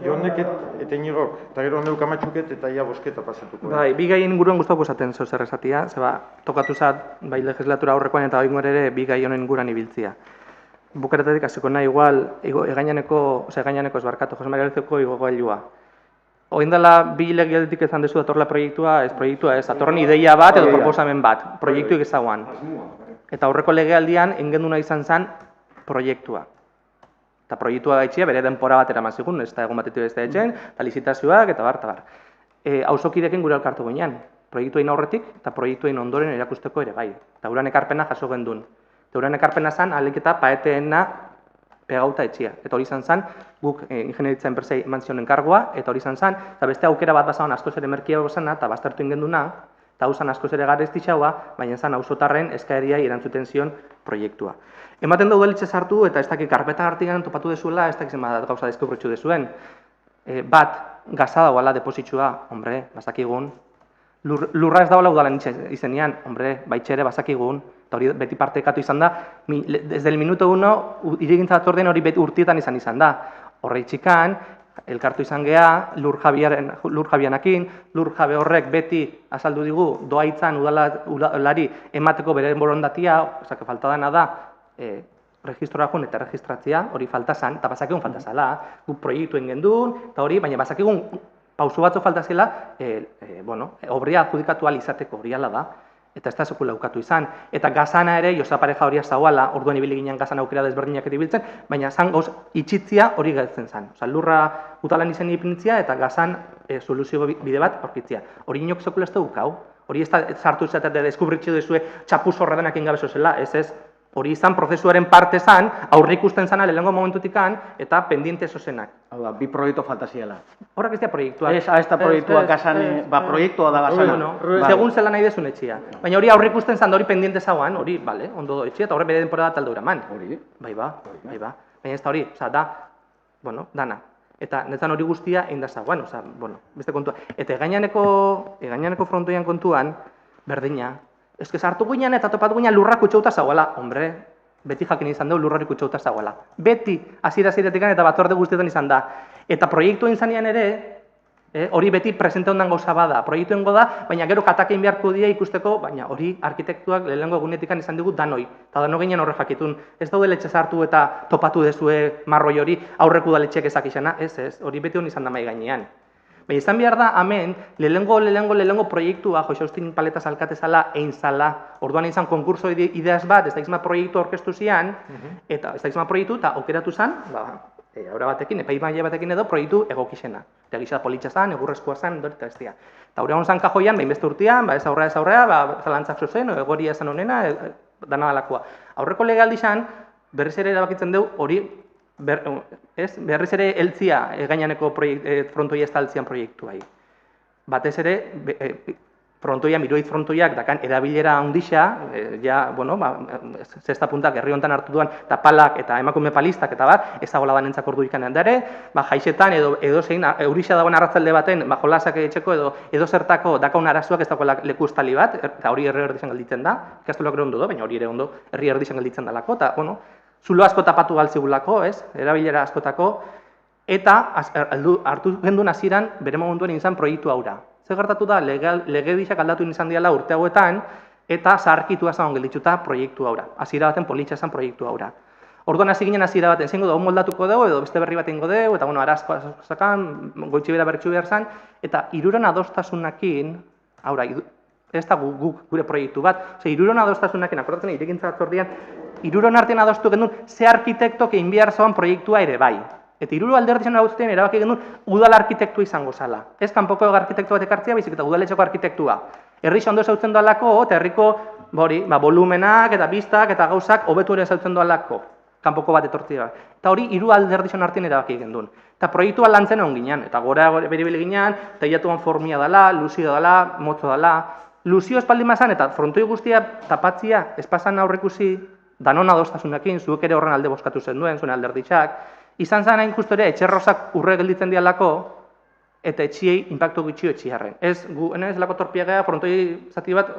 Jonek eta Inigok, eta gero neuk amatxuket eta ia bosketa pasatuko. Bai, bi gaien inguruan gustatuko esaten zer esatia, zeba, tokatu zat, bai legislatura aurrekoan eta baingoan ere bi gai honen inguruan ibiltzia. Bukeretatik hasiko nahi igual, Egainaneko ez barkatu, Jose Maria Alzibarreko igogailua. Oindala bi legealditik ezan dezu datorla proiektua, ez, datorren ideia bat edo proposamen bat, proiektu egizagoan. Eta aurreko legealdian engenduna izan zen proiektua. Eta proiektua gaitxia bere denpora bat eraman zigun, ez da egon batetu ez da etxen, eta lizitazioak, eta bar. Auzokideekin gure elkartu ginean. proiektuen aurretik eta proiektuen ondoren erakusteko ere bai. Eta uran ekarpena jaso gendun. Eta uran ekarpena zen, aliketa paeteena pegauta etxia. Eta hori izan zen, guk ingenieritza enpresei eman zionen kargoa, eta hori izan zen, eta beste aukera bat bazaban askoz ere merkiago zena, eta baztertu ingenduna, eta hau zen askoz ere garestitxaua, baina zen auzotarren eskaeria erantzuten zion proiektua. Ematen da udaletxe sartu, eta ez dakik karpeta hartigan topatu dezuela, ez dakik zenbat gauza deskubritxu dezuen. Bat, gaza dagoela depositxua, hombre, bazakigun. Lurra ez dagoela udalan izenean, hombre, baitxere bazakigun, eta hori beti partekatu izan da, desde el minuto 1, hirigintza batzordean hori beti urtietan izan da. Horre txikan, elkartu izan geha, lur jabianakin, lur jabe horrek beti azaldu digu, doa itzan udalari emateko bere borondatia, osake falta dana da, registrora joan eta registratzea, hori falta zan, eta bazakigun falta zala, guk proiektuen gendun, eta hori, baina bazakigun pauso batzu falta zela, obria adjudikatu ahal izateko, hori ala da, eta ez da sekula ukatu izan. Eta gazana ere, Josa Pareja hori zagoala, orduan ibili ginen gazana aukera desberdinak edibiltzen, baina zan gauz itxitzia hori gertzen zan. Osa, lurra utalan izen ipintzia eta gazan soluzio bide bat aurkitzia. Hori inok sekula ez da ukau, hori ez da sartu izatea deskubritxio duzue txapuz horredanak ingabezo zela, ez. Hori izan prozesuaren parte zan, aurre ikusten zana lehenengo momentutikan, eta pendiente zozenak. Hau da, bi proiektu falta ziela. Horrak ez da proiektua. Ez da proiektua gazan, proiektua da gazana. Segun zela nahi dezun etxia. Baina hori aurre ikusten zan, hori pendiente zauan, hori, bale, ondo etxia, eta horre bere denporada talde uraman. Hori. Bai ba. Baina ez da hori, oza, da, dana. Eta netzan hori guztia egin da zauan, oza, beste kontua. Eta egainaneko frontoian kontuan, berdina, ez que sartu guinean eta topatu guinean lurrak utxauta zagoela. Hombre, beti jakin izan dugu lurrak utxauta zagoela. Beti, hasiera-hasieratik eta batzorde guztietan izan da. Eta proiektu izanean ere, hori beti presente ondan gauza bada. Proiektu ingo da, baina gero katakein beharko dira ikusteko, baina hori arkitektuak lehenengo egunetikan izan dugu danoi. Eta dano ginen horre jakitun. Ez daude letxe sartu eta topatu dezue marroi hori aurreku da letxek ezak izana. Ez, hori beti hon izan da mai gainean. Baina izan behar da, hemen, lehenengo proiektua, Joxaustin Paletaz alkatezala, egin zala. Orduan izan konkurso ideaz bat, ez da izma proiektu orkestu zian, eta ez da izma proiektu, eta okeratu zan, aurra batekin, epaimaile batekin edo, proiektu egokixena. Eta gisa politxa zan, egurrezkoa zan, eta ez dira. Eta aurra hon zan kajoian, behin beste urtean, ez aurrea, zalantzak zuzen, egoria esan honena, dana dalakoa. Aurreko legaldi zan, berriz ere erabakitzen dugu, hori, berriz ere heltzia gainaneko frontoia ez da heltzian proiektu bai. Batez ere, frontoia, miroit frontoiak dakan erabilera handixa, zesta puntak herri honetan hartu duan, eta palak eta emakume palistak eta bat, ez dagoela danentzak ordu ikanean dare, jaixetan edo zein, eurixa dagoen arratzalde baten, jolasak etxeko edo zertako dakaun arazoak ez dagoela leku estali bat, eta hori herri erdizan gelditzen da, ikastolak ere ondo do, baina hori ere ondo herri erdizan gelditzen dalako, eta, zulo asko tapatu galtzigulako, erabilera askotako, eta hartu gendun hasieran bere momentuan izan proiektu haura. Zer gertatu da, legedixak aldatu izan diala urte hauetan, eta zaharkitua zagon gelditzuta proiektu haura. Hasiera baten politxa esan proiektu haura. Orduan hasi ginen hasiera baten, zeingo da, moldatuko dugu, edo beste berri bat ingo dugu, eta arazko zakan, goitxibera bertxu behar zan, eta hiruron adostasunakin, haura, ez da gure proiektu bat, hiruron adostasunakin, akordatzen irekintza batzordean, hiruron artean adostu gendun, ze arkitektok egin behar zoan proiektua ere bai. Eta hiruro alderdizan adostuen erabaki gendun, udal arkitektua izango zala. Ez kanpoko arkitektu bat ekartzea, baizik eta udaletxeko arkitektua. Herri ondo zautzen doalako, eta herriko volumenak eta biztak eta gauzak hobetu ere zautzen doalako. Kanpoko bat etortzea. Eta hori hiru alderdizan artean erabaki gendun. Eta proiektua lantzen egon ginen, eta gora beribili ginen, teilatuan formia dela, luzio dela, motzo dela. Luzio espaldi mazan eta frontoi guztia tapatzia espazan aurrekusi danon adostasunakin, zuek ere horren alde boskatu zen duen, zuen alderditxak. Izan zen hain justu ere, etxerrozak urre gelditzen dialako, eta etxiei inpaktu gutxio etxiarren. Ez lako torpiagea, frontoi zati bat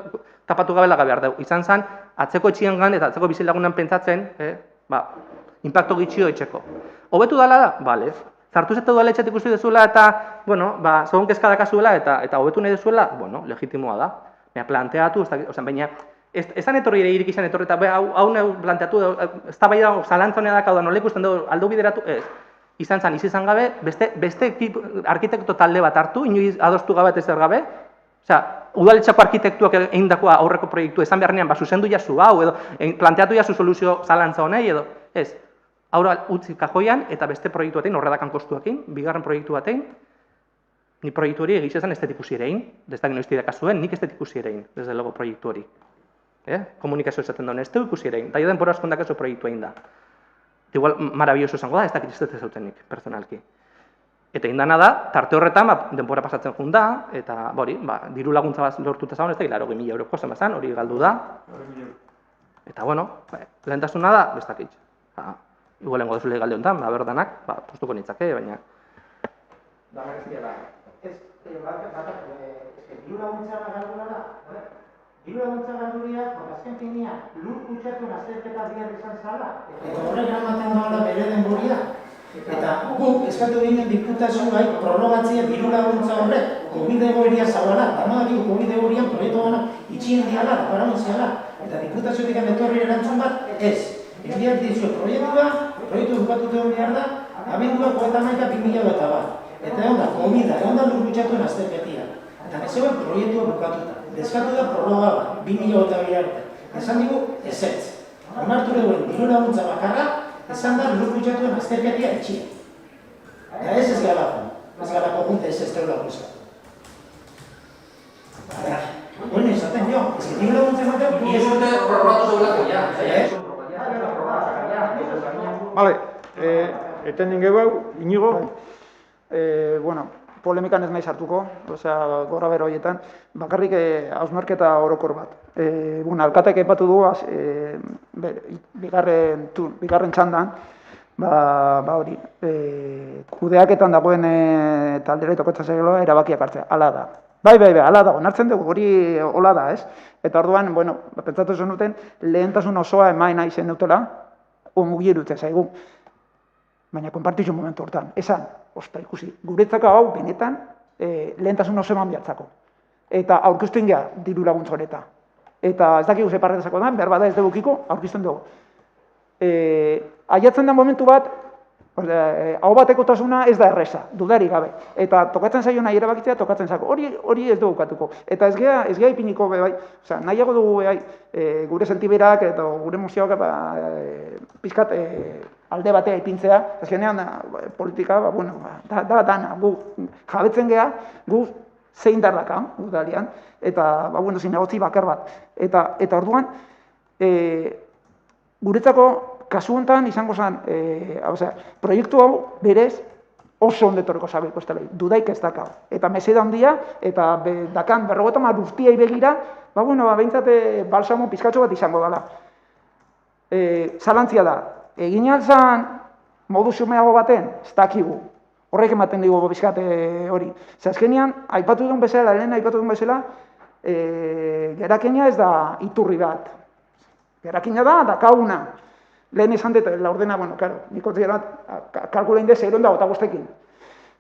tapatu gabela gabe ardeu. Izan zen, atzeko etxien gan eta atzeko bizilagunan pentsatzen, inpaktu gutxio etxeko. Hobetu dala da? Bale. Zartu zeta duela etxetik ikusi dezuela eta, segon kezkadaka zuela eta hobetu nahi dezuela, legitimoa da. Planteatu, baina, ezan etorri ere irik izan etorri, eta hau planteatu, ez da bai da, zalantzonea da, hau da, nola ikusten dugu, aldo bideratu, ez. Izan zen, izan gabe, beste arkitekto talde bat hartu, inoiz adostu gabe eta ezer gabe, udaletxako arkitektuak egindakoa aurreko proiektu esan beharnean, zuzendu jazu hau, edo planteatu jazu soluzio zalantza honei, edo, ez. Haura utzi kajoian, eta beste proiektu batein, horredakan kostuakin, bigarren proiektu batein, Ni proiektu hori egiz ezan ez dut ikusi ere egin, ez dakit noizti dakazuen, nik ez dut ikusi ere egin, desde logo proiektu hori. Komunikazio esaten duen, ez dut ikusi ere egin, eta denbora askon dakazu proiektu egin da. Igual, marabioso esango da, ez dakit ez dut ezautenik, personalki. Eta indana da, tarte horretan denbora pasatzen jun da, eta diru laguntza bat lortuta zagon, ez dakit, 80.000 euroko zen bazan, hori galdu da. Eta bueno, lehentasuna da, ez dakit. Igual lengo dezule galde honetan, berdanak, postuko nitzake, baina... Da merezia da. Diru laguntza galduna da. Diru laguntza galduria, azken finean, lur kutsatu azterketa bihar izan zala. Eta horrek eramaten doala bere denboria. Eta guk eskatu ginen diputazioak prorrogatzea diru laguntza horrek, COVID egoeria zabala, dano dakigu COVID egoerian proiektu gana itxien diala, paragun ziala. Eta diputazioetik etorri erantzun bat, ez. Enbiak dizio proiektu bukatute hon behar da, abenduak 31.000 bat. Eta egon da, COVID-a, egon da lur kutsatuen azterketia. Eta nezegoen proiektua bukatuta. Deskatu da prorroga bat, 2022 arte. Esan digu, ezetz. Onartu duen diru laguntza bakarra, esan da lur kutsatuen azterketia etxia. Eta ez galako. Ez galako junta ez teula guztatu. Bueno, esaten jo, ez que diru laguntza ematen... Ni ez urte prorrogatu zeulako, ja. Vale, eten ningeu hau, Inigo? Bueno, polemikan ez nahi sartuko, gora bero horietan, bakarrik hausnarketa orokor bat. Alkateak aipatu du, bigarren txandan, hori, kudeaketan dagoen taldera itokotza zegelo erabakiak hartzea, ala da. Bai, ala da, onartzen dugu, hori hola da, ez? Eta orduan, pentsatu zen duten, lehentasun osoa emain nahi zen dutela, ongi erute zaigu. Baina konpartizu momentu hortan, esan, ikusi, guretzako hau benetan lehentasun oso eman bihartzako. Eta aurkeztu ingea diru laguntza horeta. Eta ez dakigu separretazako da, behar bada ez dugukiko, aurkezten dugu. Aiatzen da momentu bat, hau batekotasuna ez da erreza, dudari gabe. Eta tokatzen zaio nahi erabakitzea, tokatzen zako. Hori ez dugu katuko. Eta ez geha ipiniko bai, nahiago dugu bai, gure sentiberak eta gure mozioak pizkat alde batea ipintzea, azkenean politika, da dana, gu jabetzen geha, gu zein dardaka, udalian, eta zinegotzi bakar bat. Eta orduan, guretzako kasu honetan izango zen, proiektu hau berez oso ondetoreko zabeko ez dela, dudaik ez dakau. Eta meseda handia, eta dakan 50 urtiai begira, behintzate balsamo pizkatxo bat izango dela. Zalantzia da, egin alzan modu xumeago baten, ez dakigu. Horrek ematen digu bizkate hori. Azkenean, aipatu duen bezala, lehen aipatu duen bezala, gerakina ez da iturri bat. Gerakina da, dakauna. Lehen esan dut, laurdena, niko zera kalkula indez 0.5.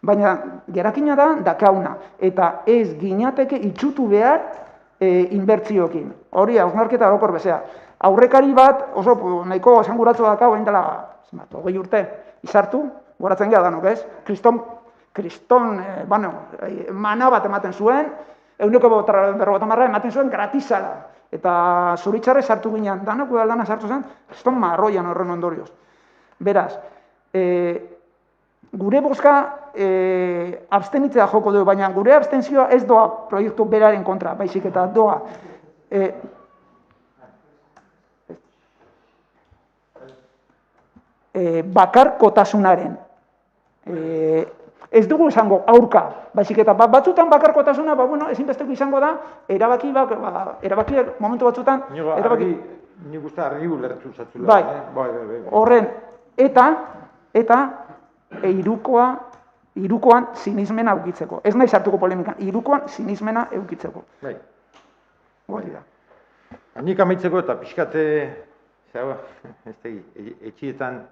Baina, gerakina da, dakauna. Eta ez ginateke itxutu behar inbertzioekin. Hori, hausnarketa orokor bezala. Aurrekari bat, oso nahiko esanguratzu dakau, hain dela, 20 urte, izartu, goratzen geha danok, ez? Kriston, mana bat ematen zuen, 150 ematen zuen gratizala. Eta zuritxarre sartu ginen, danok udaldana sartu zen, kriston marroian horren ondorioz. Beraz, gure bozka abstenitzea joko dugu, baina gure abstentzioa ez doa proiektu beraren kontra, baizik eta doa. Bakarkotasunaren. Ez dugu izango aurka, baizik eta batzutan bakarkotasuna, ezinbesteko izango da, erabakiak momentu batzutan... Nik uste argi ulertu zatzula. Bai, horren, eta hirukoan sinismena eukitzeko. Ez nahi sartuko polemikan, hirukoan sinismena eukitzeko. Bai. Hori da. Nik amaitzeko eta pixkate, etxietan,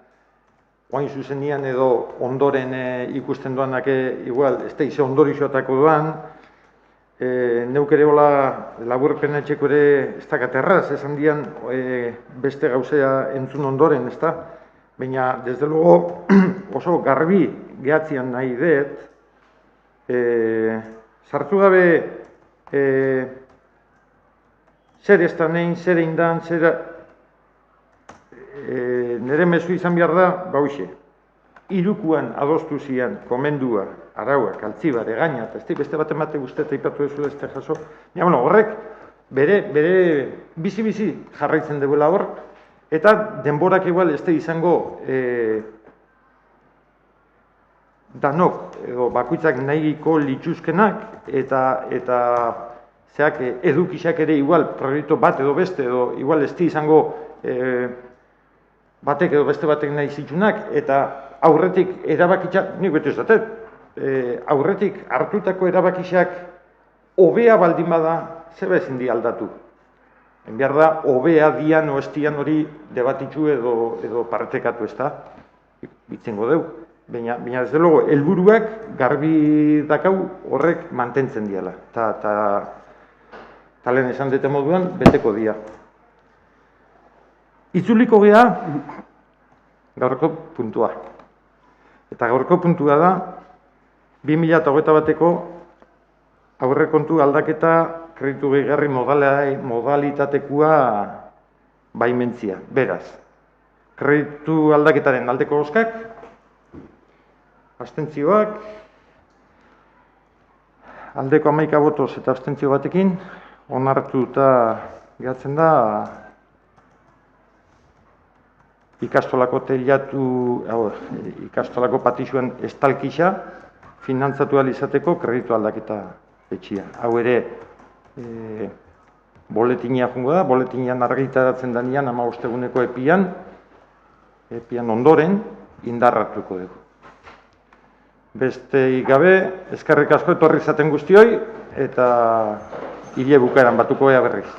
oain zuzenian edo ondoren ikusten duanak igual, ez da ize ondorixoatako duan, neuk ere hola laburpen etxeko ere ez dakaterraz, esan dian beste gauzea entzun ondoren, ez da? Baina, desde luego, oso garbi gehatzian nahi dut, sartu gabe zer ez da nein, zer eindan, zer... nire mezu izan behar da, hoxe. hirukuan adostu zian komendua, arauak, altzibar, egaina, eta ez beste bat emate guzti eta ipatu dezula ez jaso. Ja, bueno, horrek bere bizi-bizi jarraitzen duela hor, eta denborak igual ez izango danok, edo bakoitzak nahiko lituzkenak, eta zeak edukisak ere igual proiektu bat edo beste, edo igual ez izango batek edo beste batek nahi zitunak, eta aurretik erabakitxak, nik bete ez datet, aurretik hartutako erabakitxak hobea baldin bada, zeba ezin di aldatu. Behar da, hobea dian o ez dian hori debatitzu edo partekatu ez da, bitzengo deu. Baina ez dugu, helburuak garbi dakau horrek mantentzen diala. Eta lehen esan dute moduan, beteko dia. Itzuliko gea, gaurko puntua. Eta gaurko puntua da, 2021ko aurrekontu aldaketa kreditu gehigarri modalitatekua baimentzia. Beraz, kreditu aldaketaren aldeko bozkak, abstentzioak, aldeko 11 botoz eta abstentzio batekin, onartuta geratzen da ikastolako ikastolako patixuen estalkisa finantzatu ahal izateko kreditu aldaketa etxia. Hau ere, boletinia jungo da, boletinean argitaratzen danean 15 eguneko epian ondoren indarratuko dugu. Beste gabe, eskerrik asko etorri izaten guztioi, eta hile bukaeran batuko ea berriz.